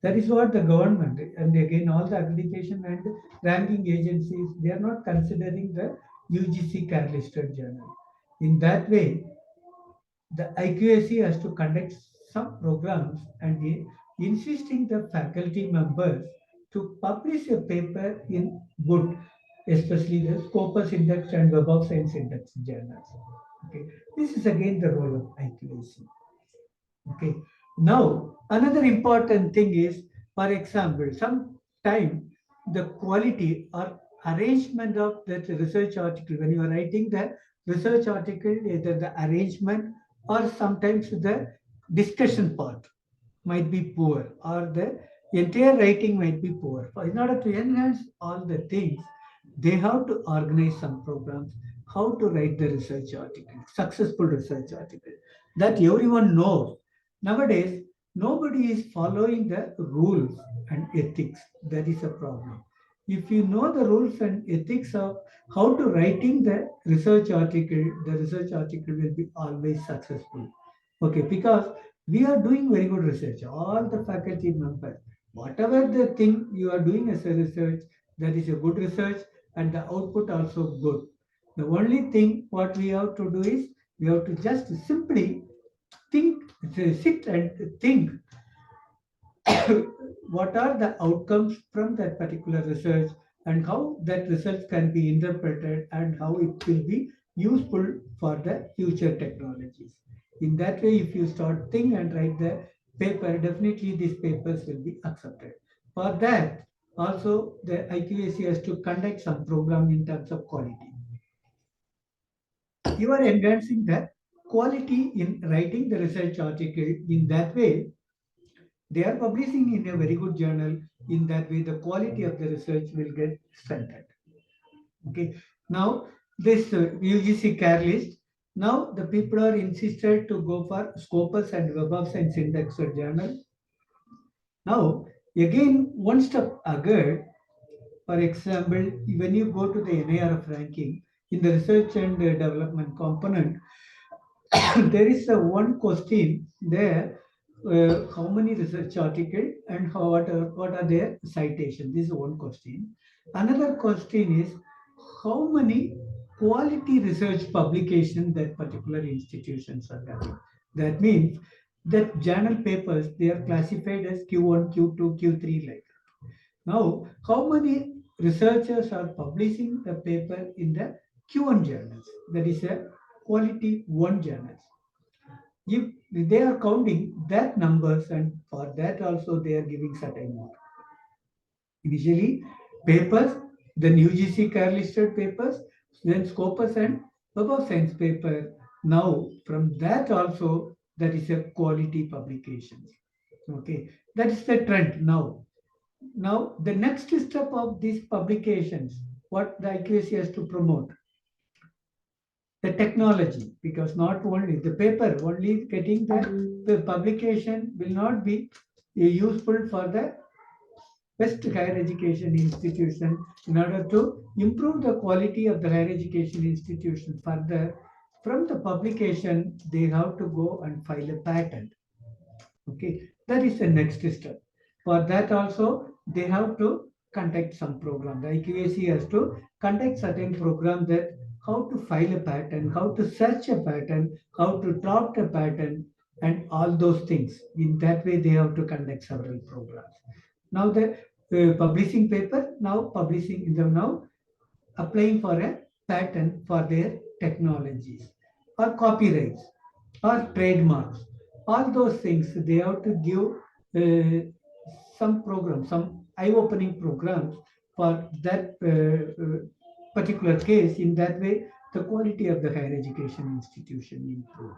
That is what the government, and again all the accreditation and ranking agencies, they are not considering the UGC CAR listed journal. In that way, the IQAC has to conduct some programs and insisting the faculty members to publish a paper in good, especially the Scopus Index and Web of Science Index journals. Okay, this is again the role of IQAC. Okay, now another important thing is, for example, sometime the quality or arrangement of that research article, when you are writing the research article, either the arrangement or sometimes the discussion part might be poor, or the Entire writing might be poor. In order to enhance all the things, they have to organize some programs, how to write the research article, successful research article, that everyone knows. Nowadays, nobody is following the rules and ethics. That is a problem. If you know the rules and ethics of how to writing the research article will be always successful. Okay, because we are doing very good research. All the faculty members, whatever the thing you are doing as a research, that is a good research and the output also good. The only thing what we have to do is we have to just simply think, sit and think what are the outcomes from that particular research and how that research can be interpreted and how it will be useful for the future technologies. In that way, if you start think and write the paper, definitely these papers will be accepted. For that, also the IQAC has to conduct some program in terms of quality. You are enhancing the quality in writing the research article. In that way, they are publishing in a very good journal. In that way, the quality of the research will get strengthened. Okay. Now, this UGC care list. Now, the people are insisted to go for Scopus and Web of Science Indexed journal. Now, again, one step ahead. For example, when you go to the NIRF ranking in the research and development component, there is a one question there, how many research articles and what are their citations? This is one question. Another question is how many quality research publication that particular institutions are having. That means that journal papers, they are classified as Q1, Q2, Q3 like. Now, how many researchers are publishing the paper in the Q1 journals? That is a quality 1 journals. If they are counting that numbers, and for that also they are giving certain mark. Initially, papers, then UGC care listed papers, then Scopus and Web of Science paper. Now, from that also, that is a quality publications. Okay, that is the trend now. Now, the next step of these publications, what the IQAC has to promote, the technology, because not only the paper, only getting the publication will not be useful for the best higher education institution. In order to improve the quality of the higher education institution further, from the publication, they have to go and file a patent. Okay, that is the next step. For that also, they have to conduct some program. The IQAC has to conduct certain program that how to file a patent, how to search a patent, how to draft a patent, and all those things. In that way, they have to conduct several programs. Now the publishing paper, now publishing in the now applying for a patent for their technologies or copyrights or trademarks. All those things they have to give some programs, some eye-opening programs for that particular case. In that way, the quality of the higher education institution improve.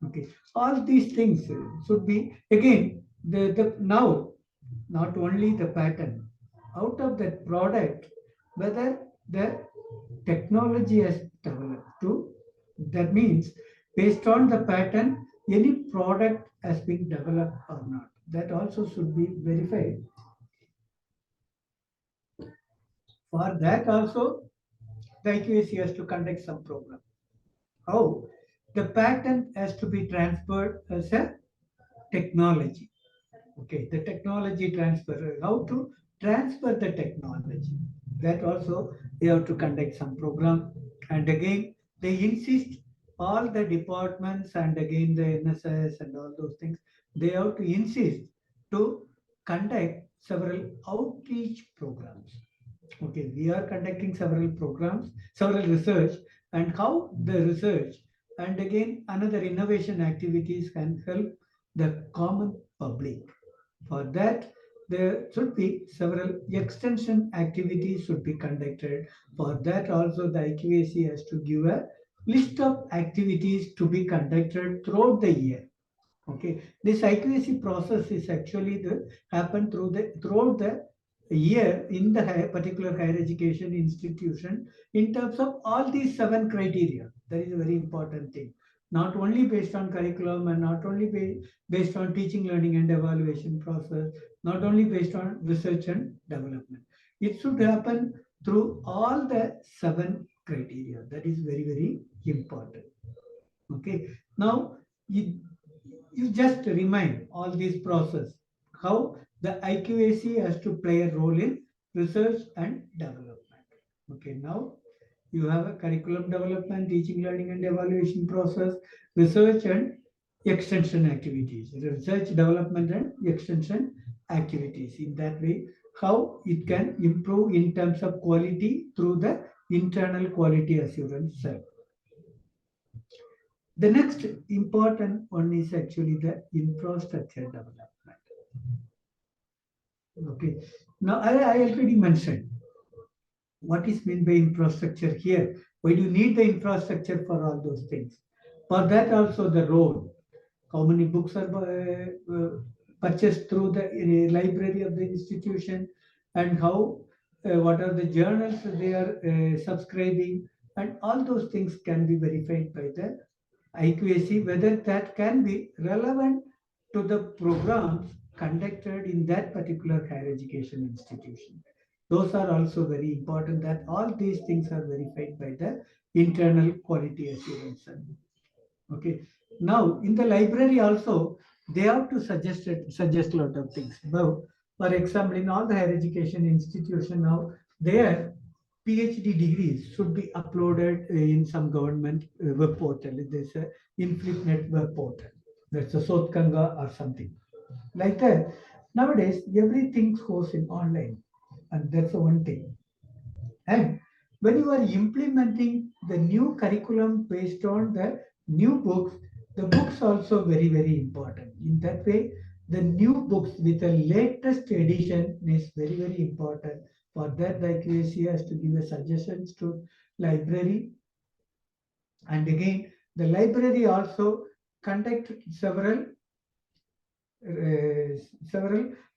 Okay, all these things should be again the now not only the pattern out of that product, whether the technology has developed to, that means based on the pattern, any product has been developed or not. That also should be verified. For that also, the IQAC has to conduct some program. How? The patent has to be transferred as a technology. Okay, the technology transfer, how to transfer the technology. That also they have to conduct some program. And again, they insist all the departments and again the NSS and all those things, they have to insist to conduct several outreach programs. Okay, we are conducting several programs, several research, and how the research and again another innovation activities can help the common public. For that, there should be several extension activities should be conducted. For that also the IQAC has to give a list of activities to be conducted throughout the year. Okay, this IQAC process is actually happen throughout the year in the particular higher education institution in terms of all these 7 criteria. That is a very important thing. Not only based on curriculum and not only based on teaching, learning and evaluation process, not only based on research and development. It should happen through all the 7 criteria. That is very, very important. Okay, now you just remind all this process, how the IQAC has to play a role in research and development. Okay, now you have a curriculum development, teaching, learning and evaluation process, research and extension activities, research, development and extension activities. In that way, how it can improve in terms of quality through the internal quality assurance cell. The next important one is actually the infrastructure development. Okay. Now, I already mentioned what is meant by infrastructure here. Why do you need the infrastructure for all those things? For that also the role. How many books are purchased through the library of the institution, and how, what are the journals they are subscribing, and all those things can be verified by the IQAC, whether that can be relevant to the programs conducted in that particular higher education institution. Those are also very important, that all these things are verified by the internal quality assurance. Okay. Now, in the library also, they have to suggest a lot of things. Now, for example, in all the higher education institution now, their PhD degrees should be uploaded in some government web portal. There's a InflipNet web portal. That's a Sotkanga or something like that. Nowadays, everything goes in online, and that's the one thing. And when you are implementing the new curriculum based on the new books, the books also very, very important. In that way, the new books with the latest edition is very, very important. For that, the IQAC has to give a suggestions to library. And again, the library also conduct several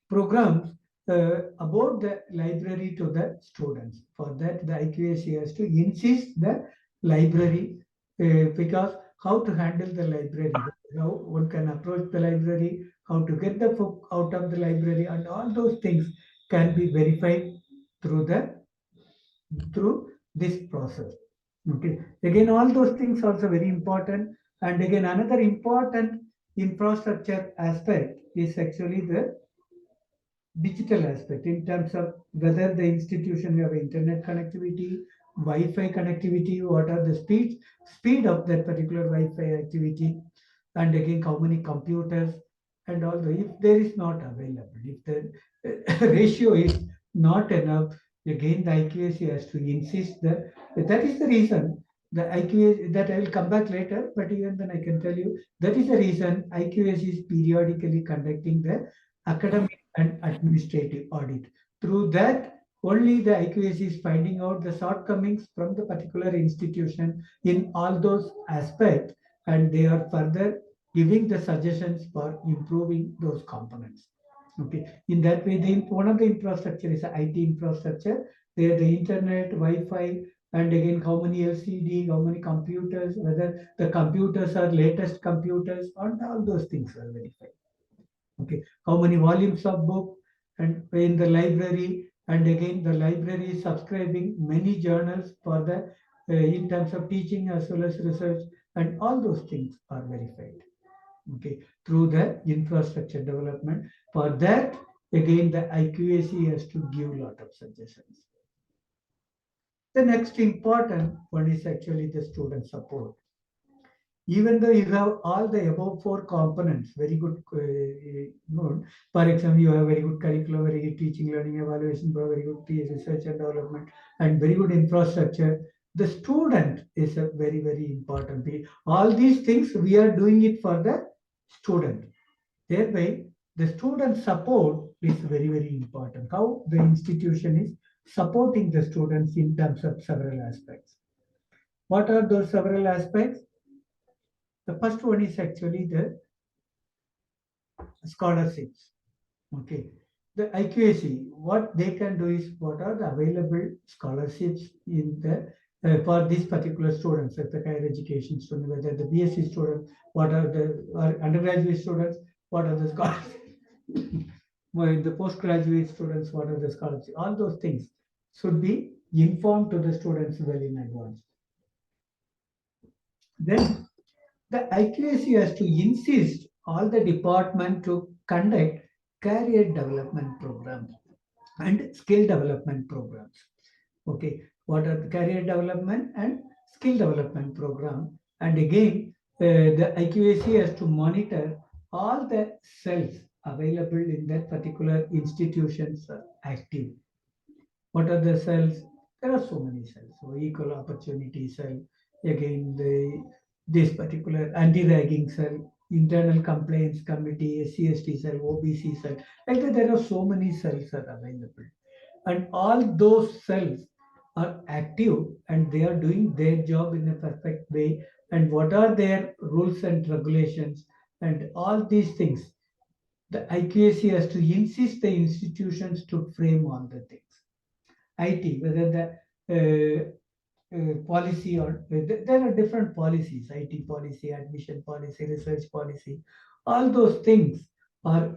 programs about the library to the students. For that, the IQAC has to insist the library, because how to handle the library, how one can approach the library, how to get the book out of the library, and all those things can be verified through this process. Okay. Again, all those things also very important. And again, another important infrastructure aspect is actually the digital aspect, in terms of whether the institution have internet connectivity, Wi-Fi connectivity, what are the speed of that particular Wi-Fi activity, and again how many computers, and although if there is not available, if the ratio is not enough, again the IQAC has to insist that is the reason the IQAC, that I will come back later, but even then I can tell you that is the reason IQAC is periodically conducting the academic and administrative audit. Through that, only the IQAC is finding out the shortcomings from the particular institution in all those aspects, and they are further giving the suggestions for improving those components. Okay. In that way, one of the infrastructure is the IT infrastructure. There, the internet, Wi-Fi, and again, how many LCD, how many computers, whether the computers are latest computers, and all those things are verified. Okay, how many volumes of book and in the library, and again the library is subscribing many journals for the in terms of teaching as well as research, and all those things are verified. Okay, through the infrastructure development. For that, again the IQAC has to give a lot of suggestions. The next important one is actually the student support. Even though you have all the above 4 components, very good, for example, you have very good curriculum, very good teaching, learning, evaluation, very good research and development, and very good infrastructure. The student is a very, very important piece. All these things, we are doing it for the student. Thereby, the student support is very, very important. How the institution is supporting the students in terms of several aspects. What are those several aspects? The first one is actually the scholarships. Okay. The IQAC, what they can do is what are the available scholarships in the for these particular students, if the higher education student, whether the BSc student, what are the undergraduate students, what are the scholarships? Well, the postgraduate students, what are the scholarships? All those things should be informed to the students well in advance. Then the IQAC has to insist all the department to conduct career development programs and skill development programs. Okay, what are the career development and skill development program? And again, the IQAC has to monitor all the cells available in that particular institutions are active. What are the cells? There are so many cells. So equal opportunity cell, again this particular anti-ragging cell, internal complaints committee, SC/ST cell, OBC cell. Like that, there are so many cells are available, and all those cells are active and they are doing their job in a perfect way. And what are their rules and regulations and all these things? The IQAC has to insist the institutions to frame all the things. IT, whether the policy or there are different policies, IT policy, admission policy, research policy, all those things are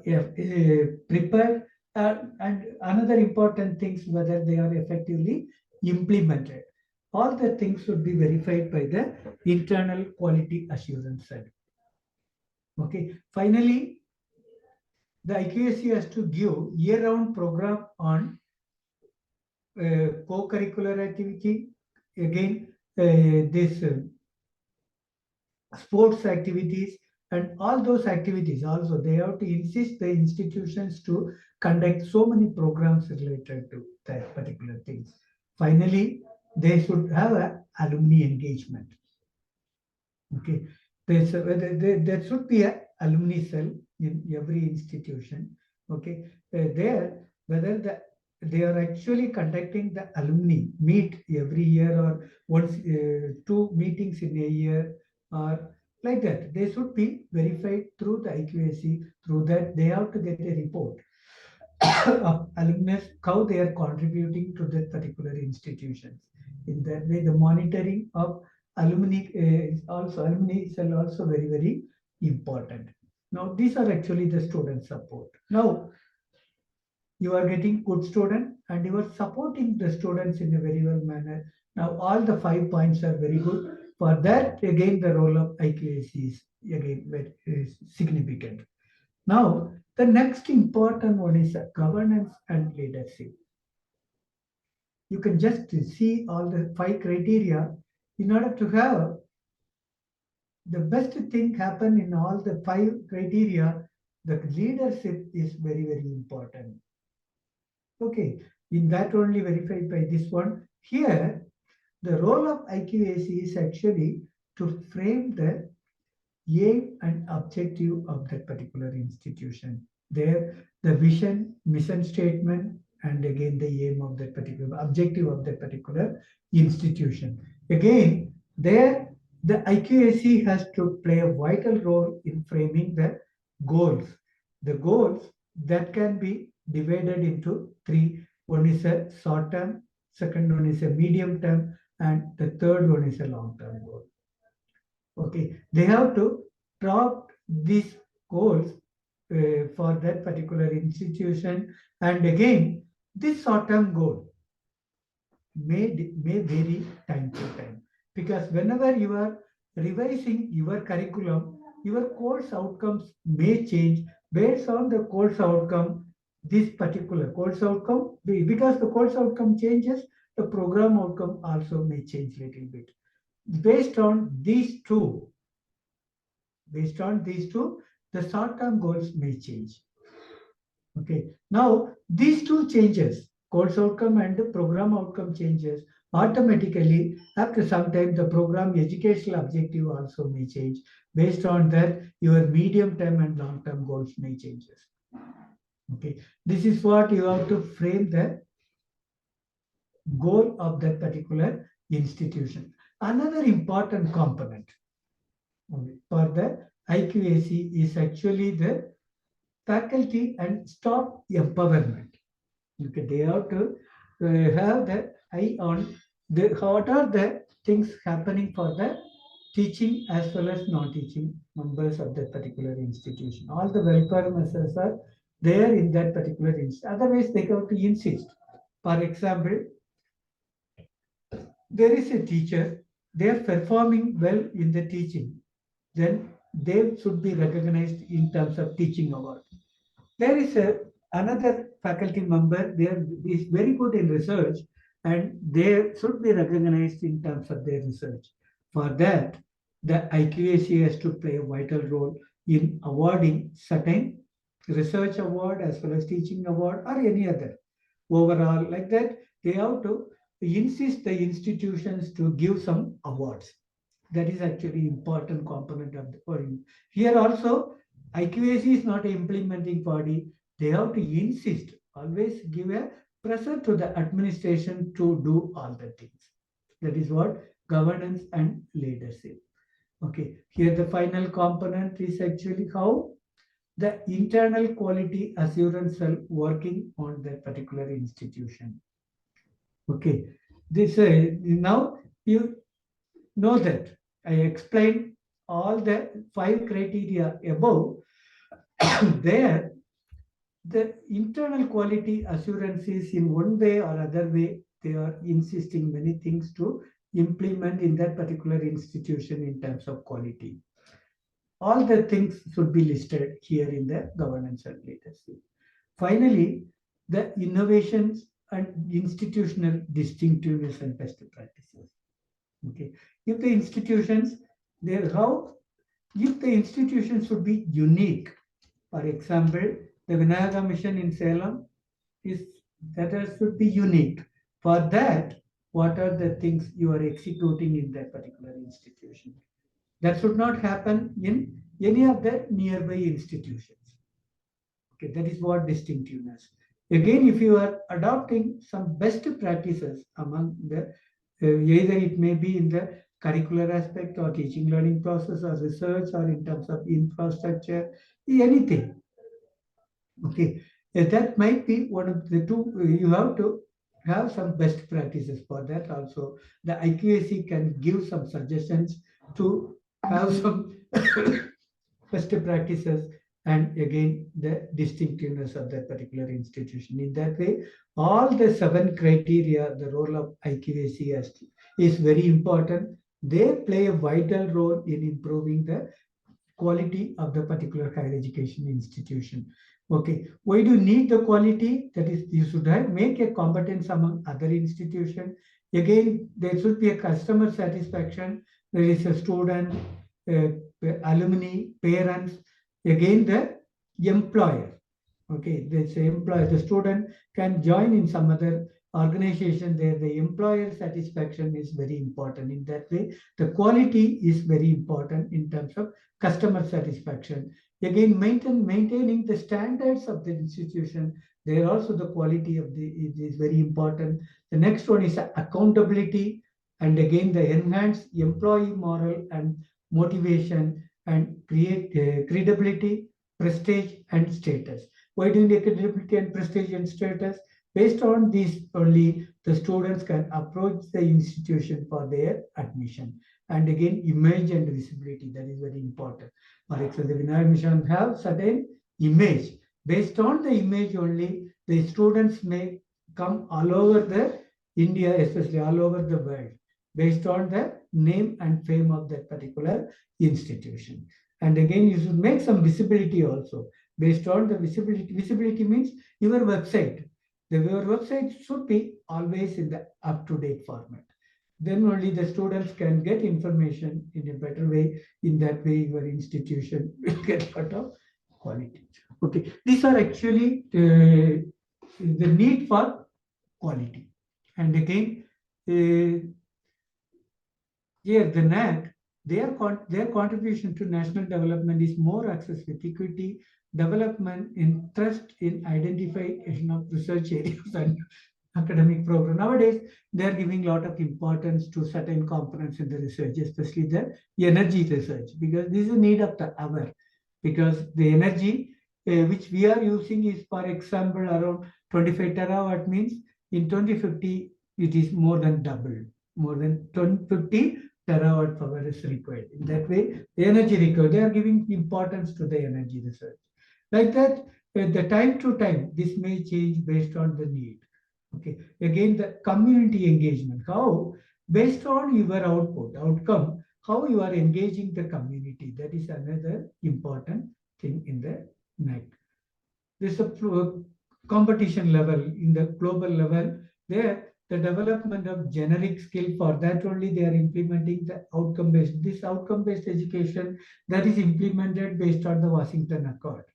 prepared. And another important things, whether they are effectively implemented. All the things should be verified by the internal quality assurance cell. Okay. Finally, the IQAC has to give year-round program on co-curricular activity, again this sports activities, and all those activities also they have to insist the institutions to conduct so many programs related to that particular things. Finally, they should have a alumni engagement. Okay, there should be a alumni cell in every institution. Okay, there whether they are actually conducting the alumni meet every year or once 2 meetings in a year or like that. They should be verified through the IQAC. Through that, they have to get a report of alumni, how they are contributing to that particular institutions. In that way, the monitoring of alumni is also very, very important. Now, these are actually the student support. Now, you are getting good student and you are supporting the students in a very well manner. Now, all the 5 points are very good. For that, again, the role of IQAC is again very significant. Now, the next important one is governance and leadership. You can just see all the 5 criteria. In order to have the best thing happen in all the 5 criteria, the leadership is very, very important. Okay, in that only verified by this one. Here, the role of IQAC is actually to frame the aim and objective of that particular institution. There, the vision, mission statement, and again the aim of that particular objective of that particular institution. Again, there the IQAC has to play a vital role in framing the goals. The goals that can be divided into 3. One is a short term, second one is a medium term, and the third one is a long term goal. Okay, they have to drop these goals for that particular institution. And again, this short-term goal may vary time to time, because whenever you are revising your curriculum, your course outcomes may change based on the course outcome. This particular course outcome, because the course outcome changes, the program outcome also may change a little bit. Based on these two, the short-term goals may change. Okay. Now, these two changes, course outcome and the program outcome changes, automatically after some time the program educational objective also may change. Based on that, your medium-term and long-term goals may change. Okay. This is what you have to frame the goal of that particular institution. Another important component for the IQAC is actually the faculty and staff empowerment. Okay, they have to have the eye on what are the things happening for the teaching as well as non-teaching members of that particular institution. All the welfare measures are there in that particular institution. Otherwise, they have to insist. For example, there is a teacher, they are performing well in the teaching, then they should be recognized in terms of teaching award. There is another faculty member, there is very good in research and they should be recognized in terms of their research. For that, the IQAC has to play a vital role in awarding certain research award as well as teaching award or any other. Overall, like that, they have to insist the institutions to give some awards. That is actually important component of the body. Here also, IQAC is not an implementing body. They have to insist, always give a pressure to the administration to do all the things. That is what governance and leadership. Okay, here the final component is actually how the internal quality assurance cell working on that particular institution. Okay, this now you know that I explained all the 5 criteria above. There, the internal quality assurance is in one way or other way, they are insisting many things to implement in that particular institution in terms of quality. All the things should be listed here in the governance and leadership. Finally, the innovations and institutional distinctiveness and best practices. Okay, if the institutions, if the institutions should be unique. For example, the Vinayaka mission in Salem should be unique. For that, what are the things you are executing in that particular institution? That should not happen in any of the nearby institutions. Okay, that is what distinctiveness. Again, if you are adopting some best practices among the, either it may be in the curricular aspect or teaching learning process or research or in terms of infrastructure, anything. Okay, that might be one of the two. You have to have some best practices for that also. The IQAC can give some suggestions to have some best practices and again the distinctiveness of that particular institution. In that way, all the 7 criteria, the role of IQAC is very important. They play a vital role in improving the quality of the particular higher education institution. Okay, why do you need the quality? That is, you should make a competence among other institutions. Again, there should be a customer satisfaction. There is a student, alumni, parents. Again, the employer. Okay, this employer, the student can join in some other organization there. The employer satisfaction is very important. In that way, the quality is very important in terms of customer satisfaction. Again, maintaining the standards of the institution. There also the quality of it is very important. The next one is accountability, and again the enhanced employee moral and motivation and create credibility, prestige, and status. Why do you need credibility and prestige and status? Based on these only, the students can approach the institution for their admission. And again, image and visibility, that is very important. For example, the Vinayaka mission have certain image. Based on the image only, the students may come all over the India, especially all over the world, based on the name and fame of that particular institution. And again, you should make some visibility also. Based on the visibility, visibility means your website. Your website should be always in the up-to-date format. Then only the students can get information in a better way. In that way, your institution will get a lot of quality. Okay, these are actually the need for quality. And again, here the NAC, their contribution to national development is more access with equity, development, interest in identification of research areas and academic program. Nowadays, they are giving a lot of importance to certain components in the research, especially the energy research, because this is a need of the hour. Because the energy which we are using is, for example, around 25 terawatt, means in 2050, it is more than double, more than 50 terawatt power is required. In that way, the energy required, they are giving importance to the energy research. Like that, the time to time, this may change based on the need. Okay. Again, the community engagement, how based on your outcome, how you are engaging the community. That is another important thing in the NAC. This is a competition level, in the global level. There, the development of generic skill, for that only they are implementing the outcome-based. This outcome-based education that is implemented based on the Washington Accord.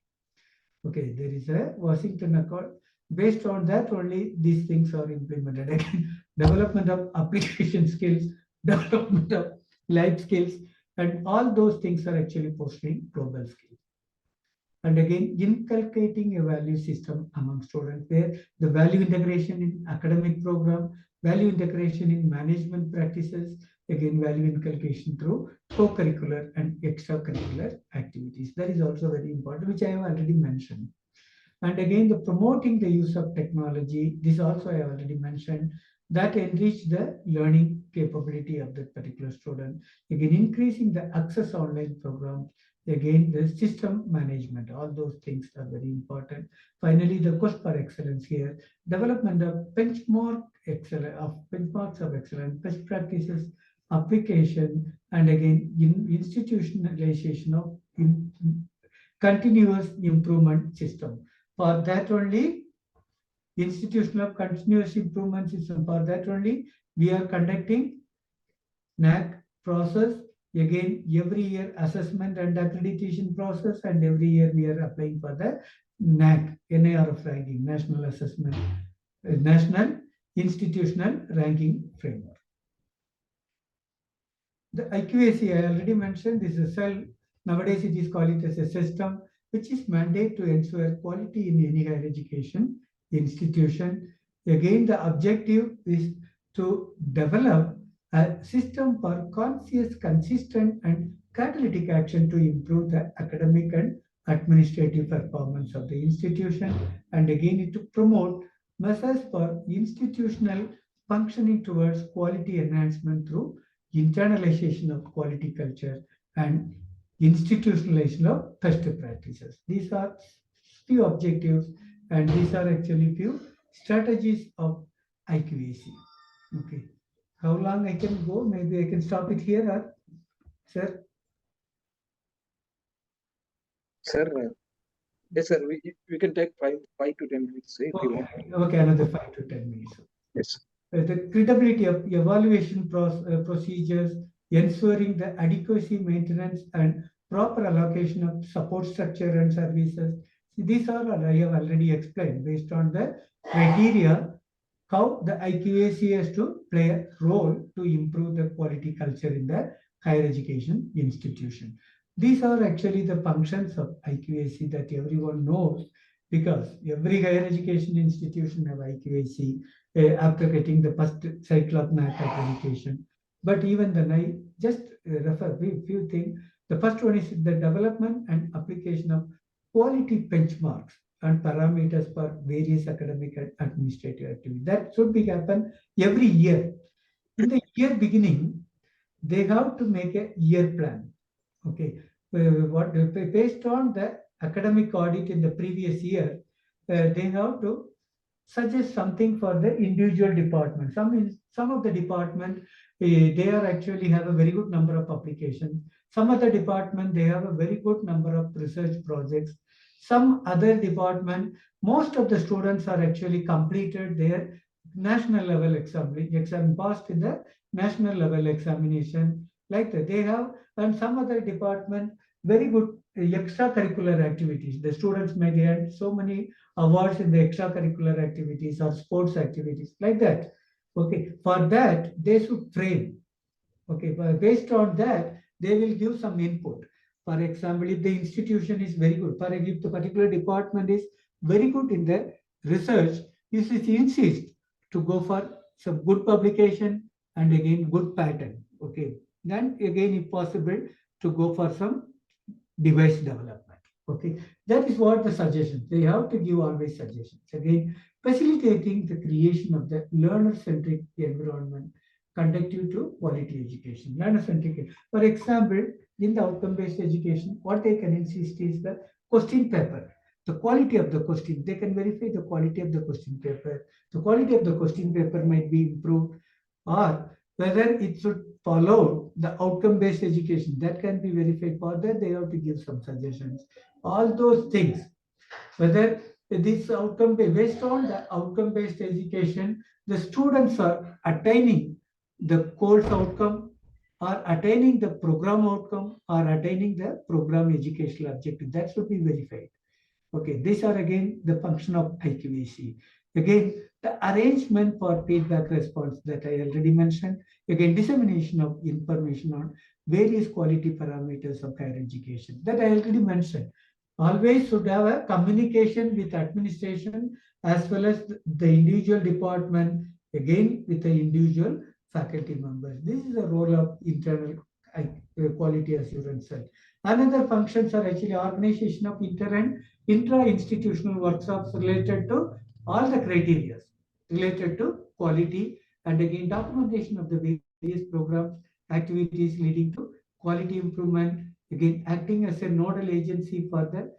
Okay, there is a Washington Accord. Based on that only these things are implemented. Again, development of application skills, development of life skills, and all those things are actually fostering global skills. And again, inculcating a value system among students, where the value integration in academic program, value integration in management practices, again, value inculcation through co-curricular and extracurricular activities. That is also very important, which I have already mentioned. And again, the promoting the use of technology, this also I have already mentioned, that enrich the learning capability of the particular student. Again, increasing the access online programs. Again, the system management, all those things are very important. Finally, the quest for excellence here, development of benchmarks of excellence, best practices, application, and again, institutionalization of continuous improvement system. For that only, institutional continuous improvement system, for that only, we are conducting NAC process. Again, every year assessment and accreditation process, and every year we are applying for the NAC, NARF ranking, National Assessment, National Institutional Ranking Framework. The IQAC, I already mentioned, this is a cell. Nowadays, it is called it as a system, which is mandate to ensure quality in any higher education institution. Again, the objective is to develop a system for conscious, consistent, and catalytic action to improve the academic and administrative performance of the institution, and again, to promote measures for institutional functioning towards quality enhancement through internalization of quality culture and institutionalization of best practices. These are few objectives, and these are actually few strategies of IQAC. Okay. How long I can go? Maybe I can stop it here, or, sir? Sir, yes, sir. We can take 5 to 10 minutes if you want. Okay, another 5 to 10 minutes. Yes. The credibility of evaluation procedures, ensuring the adequacy, maintenance, and proper allocation of support structure and services. These are, I have already explained, based on the criteria, how the IQAC has to play a role to improve the quality culture in the higher education institution. These are actually the functions of IQAC that everyone knows, because every higher education institution have IQAC after getting the first cycle of NAC accreditation. But even then, I just refer a few things. The first one is the development and application of quality benchmarks and parameters for various academic and administrative activities. That should be happen every year. In the year beginning, they have to make a year plan. Okay, based on the academic audit in the previous year, they have to suggest something for the individual department. Some of the department, they are actually have a very good number of applications. Some other department, they have a very good number of research projects. Some other department, most of the students are actually completed their national level exam passed in the national level examination. Like that, they have, and some other department, very good extracurricular activities. The students may get so many awards in the extracurricular activities or sports activities, like that. Okay, for that, they should train. Okay, but based on that, they will give some input. For example, if the institution is very good, if the particular department is very good in the research, you should insist to go for some good publication and again good pattern. Okay, then again, if possible, to go for some device development. Okay, that is what the suggestions. They have to give always suggestions. Again, facilitating the creation of the learner-centric environment conducive to quality education. Learner-centric. For example, in the outcome-based education, what they can insist is the question paper. The quality of the question, they can verify the quality of the question paper. The quality of the question paper might be improved, or whether it should follow the outcome-based education, that can be verified. For that, they have to give some suggestions. All those things, whether this outcome based on the outcome-based education, the students are attaining the course outcome, or attaining the program outcome, or attaining the program educational objective. That should be verified. Okay, these are again the function of IQAC. Again, the arrangement for feedback response that I already mentioned. Again, dissemination of information on various quality parameters of higher education that I already mentioned. Always should have a communication with administration as well as the individual department, again with the individual faculty members. This is the role of internal quality assurance cell. Another functions are actually organization of inter and intra-institutional workshops related to all the criteria related to quality, and again documentation of the various programs, activities leading to quality improvement, again acting as a nodal agency for the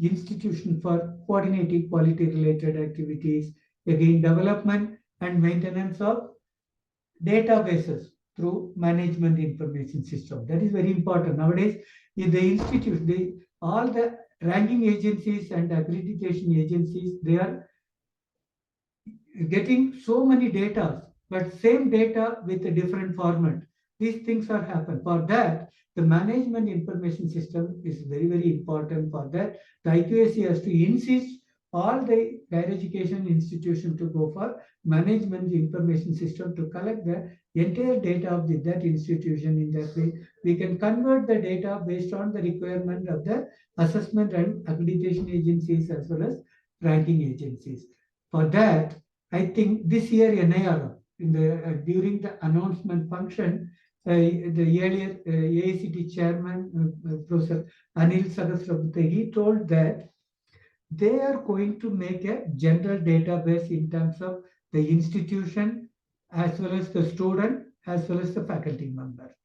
institution for coordinating quality related activities, again development and maintenance of databases through management information system. That is very important. Nowadays, in the institute, all the ranking agencies and accreditation agencies, they are getting so many data, but same data with a different format. These things are happen. For that, the management information system is very, very important. For that, the IQAC has to insist all the higher education institution to go for management information system to collect the entire data of that institution. In that way, we can convert the data based on the requirement of the assessment and accreditation agencies as well as ranking agencies. For that, I think this year NIR in the during the announcement function, the earlier AICT chairman, Professor Anil Sahasrabudhe, he told that they are going to make a general database in terms of the institution as well as the student as well as the faculty member.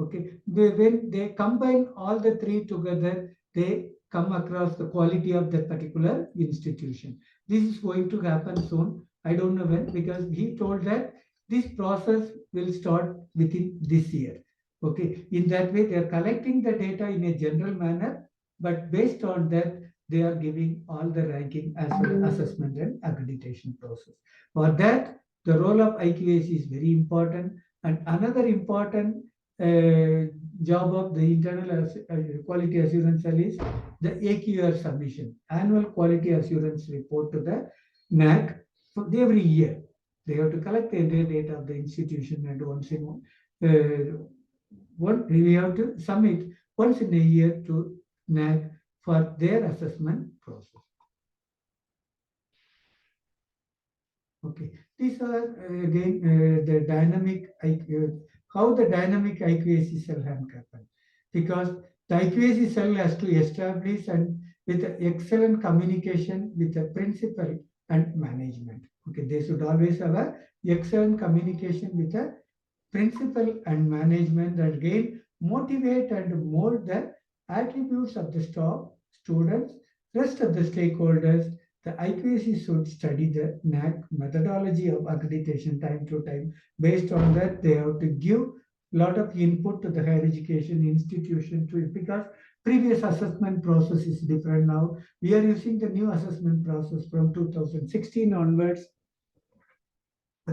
Okay, when they combine all the three together, they come across the quality of that particular institution. This is going to happen soon. I don't know when, because he told that this process will start within this year. Okay, in that way, they are collecting the data in a general manner, but based on that, they are giving all the ranking as well as assessment and accreditation process. For that, the role of IQAC is very important. And another important job of the internal quality assurance cell is the AQR submission, annual quality assurance report to the NAC for every year. They have to collect the entire data of the institution, and once in we have to submit once in a year to NAC for their assessment process. Okay, these are again the dynamic how the dynamic IQAC cell can happen, because the IQAC cell has to establish and with excellent communication with the principal and management. Okay, they should always have a excellent communication with the principal and management, and again motivate and mold the attributes of the staff, students, rest of the stakeholders. The IQAC should study the NAC methodology of accreditation time to time. Based on that, they have to give a lot of input to the higher education institution too, because previous assessment process is different now. We are using the new assessment process from 2016 onwards,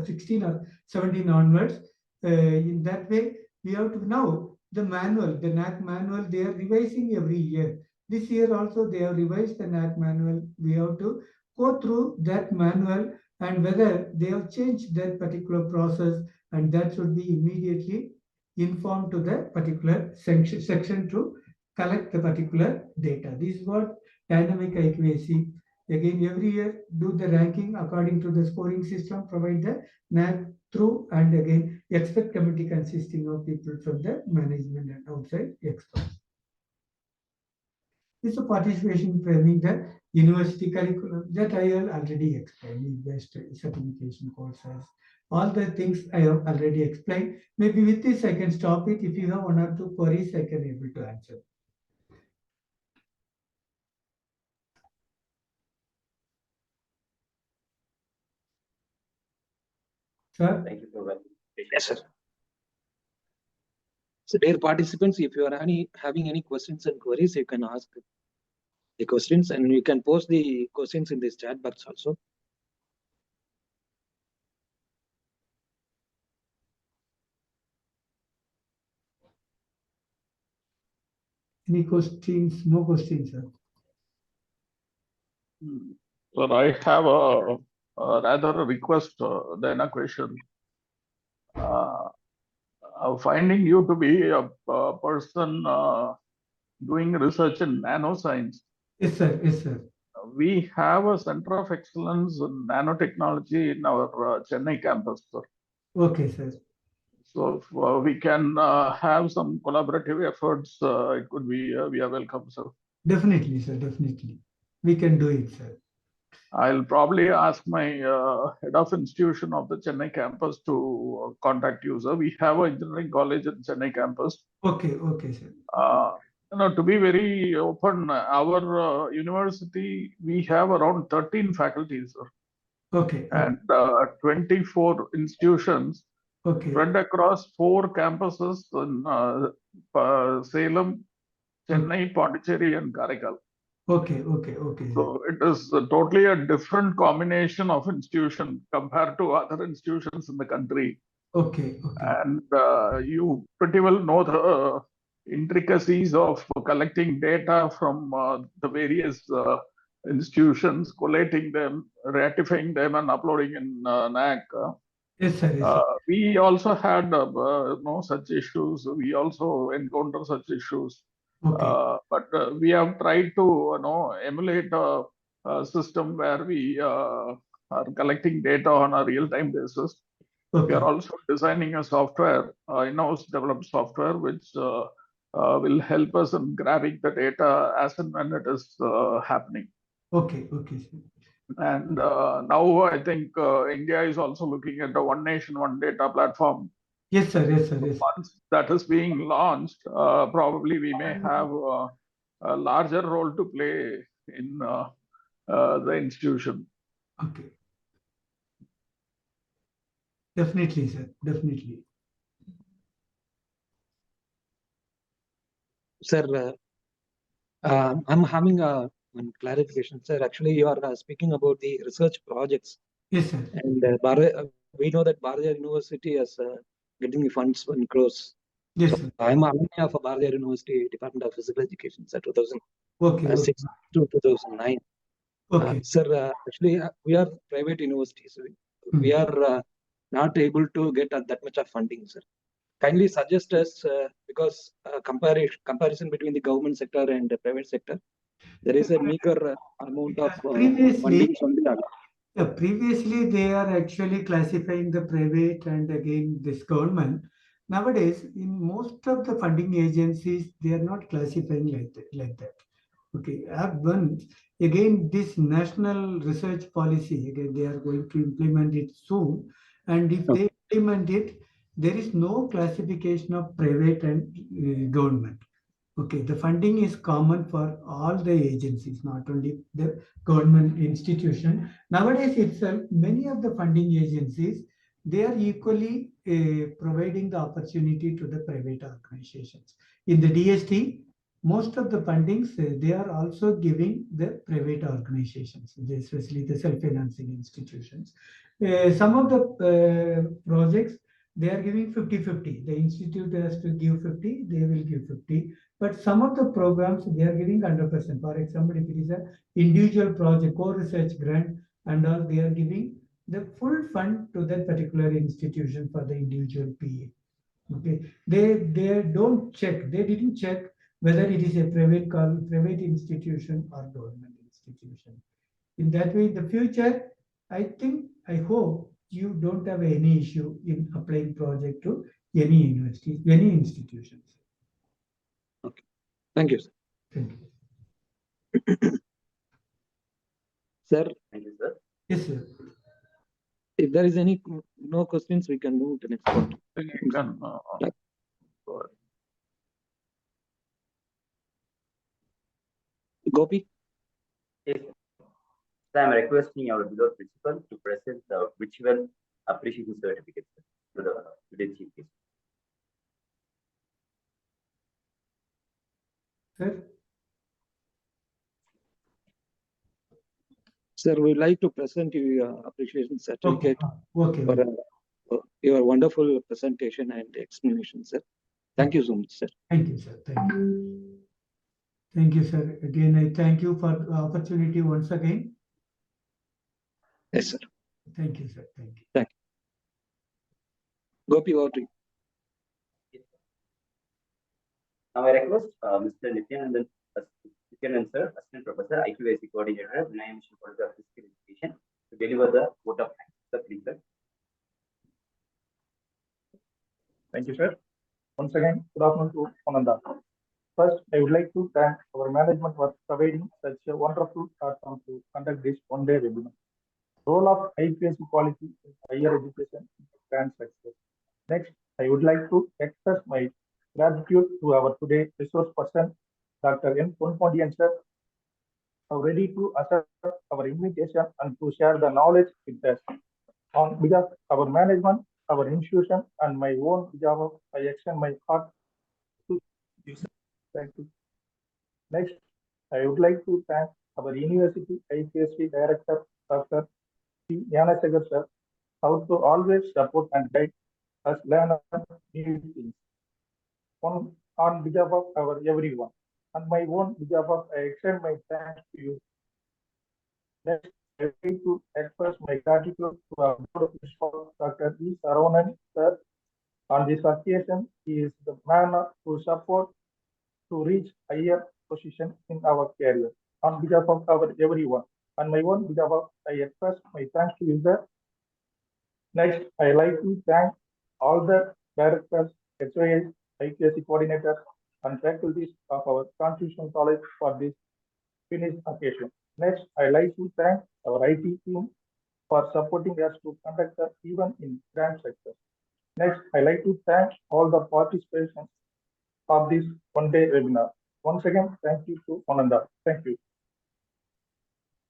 16 or 17 onwards. In that way, we have to now the manual, the NAC manual, they are revising every year. This year also they have revised the NAC manual. We have to go through that manual and whether they have changed that particular process, and that should be immediately informed to the particular section to collect the particular data. This is what dynamic IQAC. Again, every year do the ranking according to the scoring system, provide the NAC through, and again expert committee consisting of people from the management and outside experts. It's a participation framing the university curriculum that I have already explained, best certification courses. All the things I have already explained. Maybe with this I can stop it. If you have one or two queries, I can able to answer. Sir? Thank you for that. Yes, sir. So, dear participants, if you are having any questions and queries, you can ask the questions, and you can post the questions in this chat box also. Any questions? No questions, sir. Sir, I have a rather a request than a question. Finding you to be a person doing research in nanoscience. Yes, sir. Yes, sir. We have a center of excellence in nanotechnology in our Chennai campus, sir. Okay, sir. So if we can have some collaborative efforts, it could be we are welcome, sir. Definitely, sir. Definitely. We can do it, sir. I'll probably ask my head of institution of the Chennai campus to contact you, sir. We have an engineering college in Chennai campus. Okay, okay, sir. To be very open, our university, we have around 13 faculties, sir. Okay. And 24 institutions spread across 4 campuses in Salem, Chennai, Pondicherry, and Karaikal. Okay, okay, okay. So it is totally a different combination of institution compared to other institutions in the country. Okay, okay. And you pretty well know the intricacies of collecting data from the various institutions, collating them, ratifying them, and uploading in NAC. Yes, sir. Yes, sir. We also had no such issues. We also encounter such issues. Okay. But we have tried to emulate a system where we are collecting data on a real-time basis. Okay. We are also designing a software, in-house developed software, which will help us in grabbing the data as and when it is happening. Okay, okay, sir. And now I think India is also looking at the One Nation, One Data platform. Yes, sir. Yes, sir. Yes. Once that is being launched, probably we may have a larger role to play in the institution. Okay. Definitely, sir. Definitely. Sir, I'm having one clarification, sir. Actually, you are speaking about the research projects. Yes, sir. And we know that Bharathiar University is getting the funds in crores. Yes, So sir. I'm alumni of Bharathiar University Department of Physical Education, sir, 2006 Okay. to 2009. Okay. Sir, actually, we are private universities. We are not able to get that much of funding, sir. Kindly suggest us, because comparison between the government sector and the private sector, there is a meager amount of funding from the other. Yeah, previously they are actually classifying the private and again this government. Nowadays, in most of the funding agencies, they are not classifying like that. Okay, once again, this national research policy, again, they are going to implement it soon. And if they implement it, there is no classification of private and government. Okay, the funding is common for all the agencies, not only the government institution. Nowadays itself, many of the funding agencies, they are equally providing the opportunity to the private organizations. In the DST, most of the fundings, they are also giving the private organizations, especially the self-financing institutions. Some of the projects, they are giving 50-50. The institute has to give 50, they will give 50. But some of the programs, they are giving 100%. For example, if it is an individual project, core research grant, and all, they are giving the full fund to that particular institution for the individual PA. Okay, they don't check. They didn't check whether it is a private institution or government institution. In that way, the future, I hope you don't have any issue in applying project to any universities, any institutions. Okay. Thank you, sir. Thank you. Sir, Thank you, sir. Yes, sir. if there is any no questions, we can move to next part. You can, Gopi, Yes, sir. So I'm requesting our beloved principal to present the virtual appreciation certificate to the today's chief guest. Sir. sir, we'd like to present you your appreciation certificate Okay. for your wonderful presentation and explanation, sir. Thank you so much, sir. Thank you, sir. Thank you. Thank you, sir. Again, I thank you for the opportunity once again. Yes, sir. Thank you, sir. Thank you. Thank you. Gopi, over to you. Now I request Mr. Nityanand sir, Assistant Professor, IQAC Coordinator, VMRFDU Mission College of Physical Education, to deliver the vote of thanks. Sir, please, sir. Thank you, sir. Once again, good afternoon to Ananda. First, I would like to thank our management for providing such a wonderful platform to conduct this one-day webinar. Role of IQAC quality in higher education is grand success. Next, I would like to express my gratitude to our today resource person, Dr. N. Ponpondian sir, ready to accept our invitation and to share the knowledge with us. On behalf of our management, our institution, and my own behalf, I extend my heart to you, sir. Thank you. Next, I would like to thank our university IQAC director, Dr. P. Yanasegar sir, how to always support and guide us learn new things. On behalf of our everyone, and my own behalf of, I extend my thanks to you. Next, I would like to express my gratitude to our board of principal, Dr. E. Saravanan sir. On this occasion, he is the man to support to reach higher position in our career. On behalf of our everyone, and my own behalf of, I express my thanks to you, sir. Next, I like to thank all the directors, HOAs, IQAC coordinators, and faculties of our Constitutional College for this finished occasion. Next, I like to thank our IT team for supporting us to conduct the event in grand success. Next, I like to thank all the participants of this one-day webinar. Once again, thank you to Ananda. Thank you.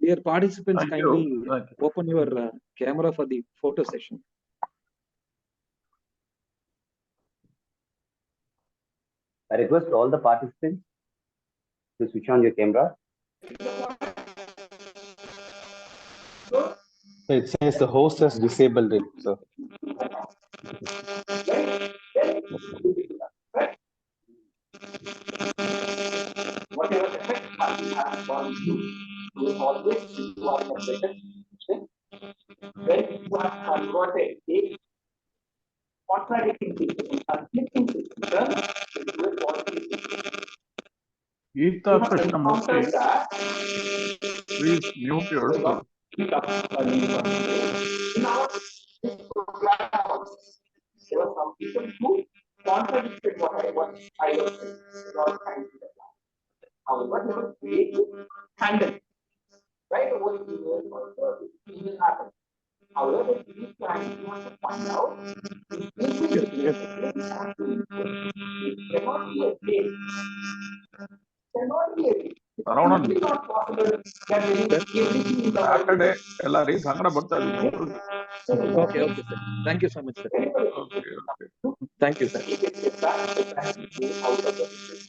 Dear participants, Thank you. kindly Thank you. open your camera for the photo session. I request all the participants to switch on your camera. It says the host has disabled it. So Whatever effect we have on you, you will always see to our presentation. When you have converted a contradicting thing and flipping thing into a positive. Geeta Krishnamurthy, please mute yourself. In our program, there were some people who contradicted what I was saying. However, they were way to handle it. Right over the years, it will happen. However, these clients want to find out cannot be a case. Cannot be a case. Saravanan, It's not possible that everything in the Saturday, எல்லாரையும் சங்கடப்படுத்தாதீங்க. Okay, okay, sir. Thank you so much, sir. Okay. Thank you, sir.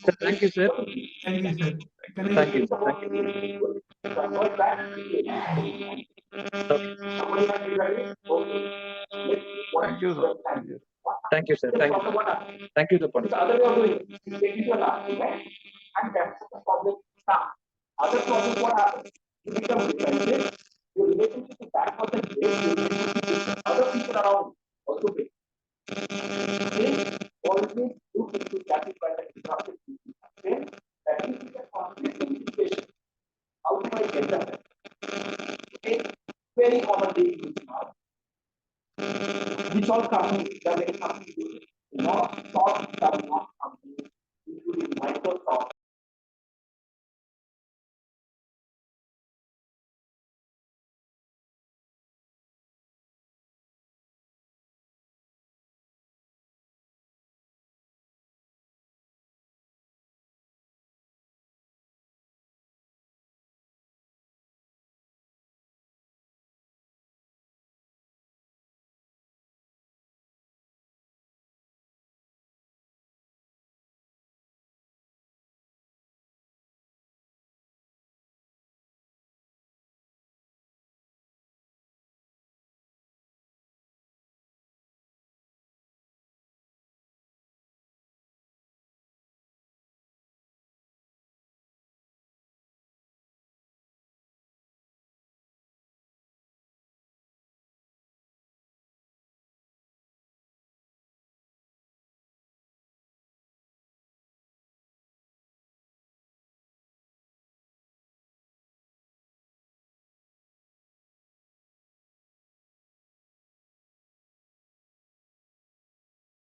Sir, thank you, sir. Thank you, sir. Can I- Thank you, sir. Thank you. Thank you, sir. Thank you. Thank you, sir. Thank you. Thank you, the The other way of doing it, you take it to an argument and that's the problem start. Other problem what happens? You become defensive, your relationship with that person breaks, your relationship with other people around also breaks. Always look into that is why the interrupted people. Then that is a conflicting situation. How do I get that? Okay, very commonly used now. Which all companies, the very companies, lot of companies, including Microsoft,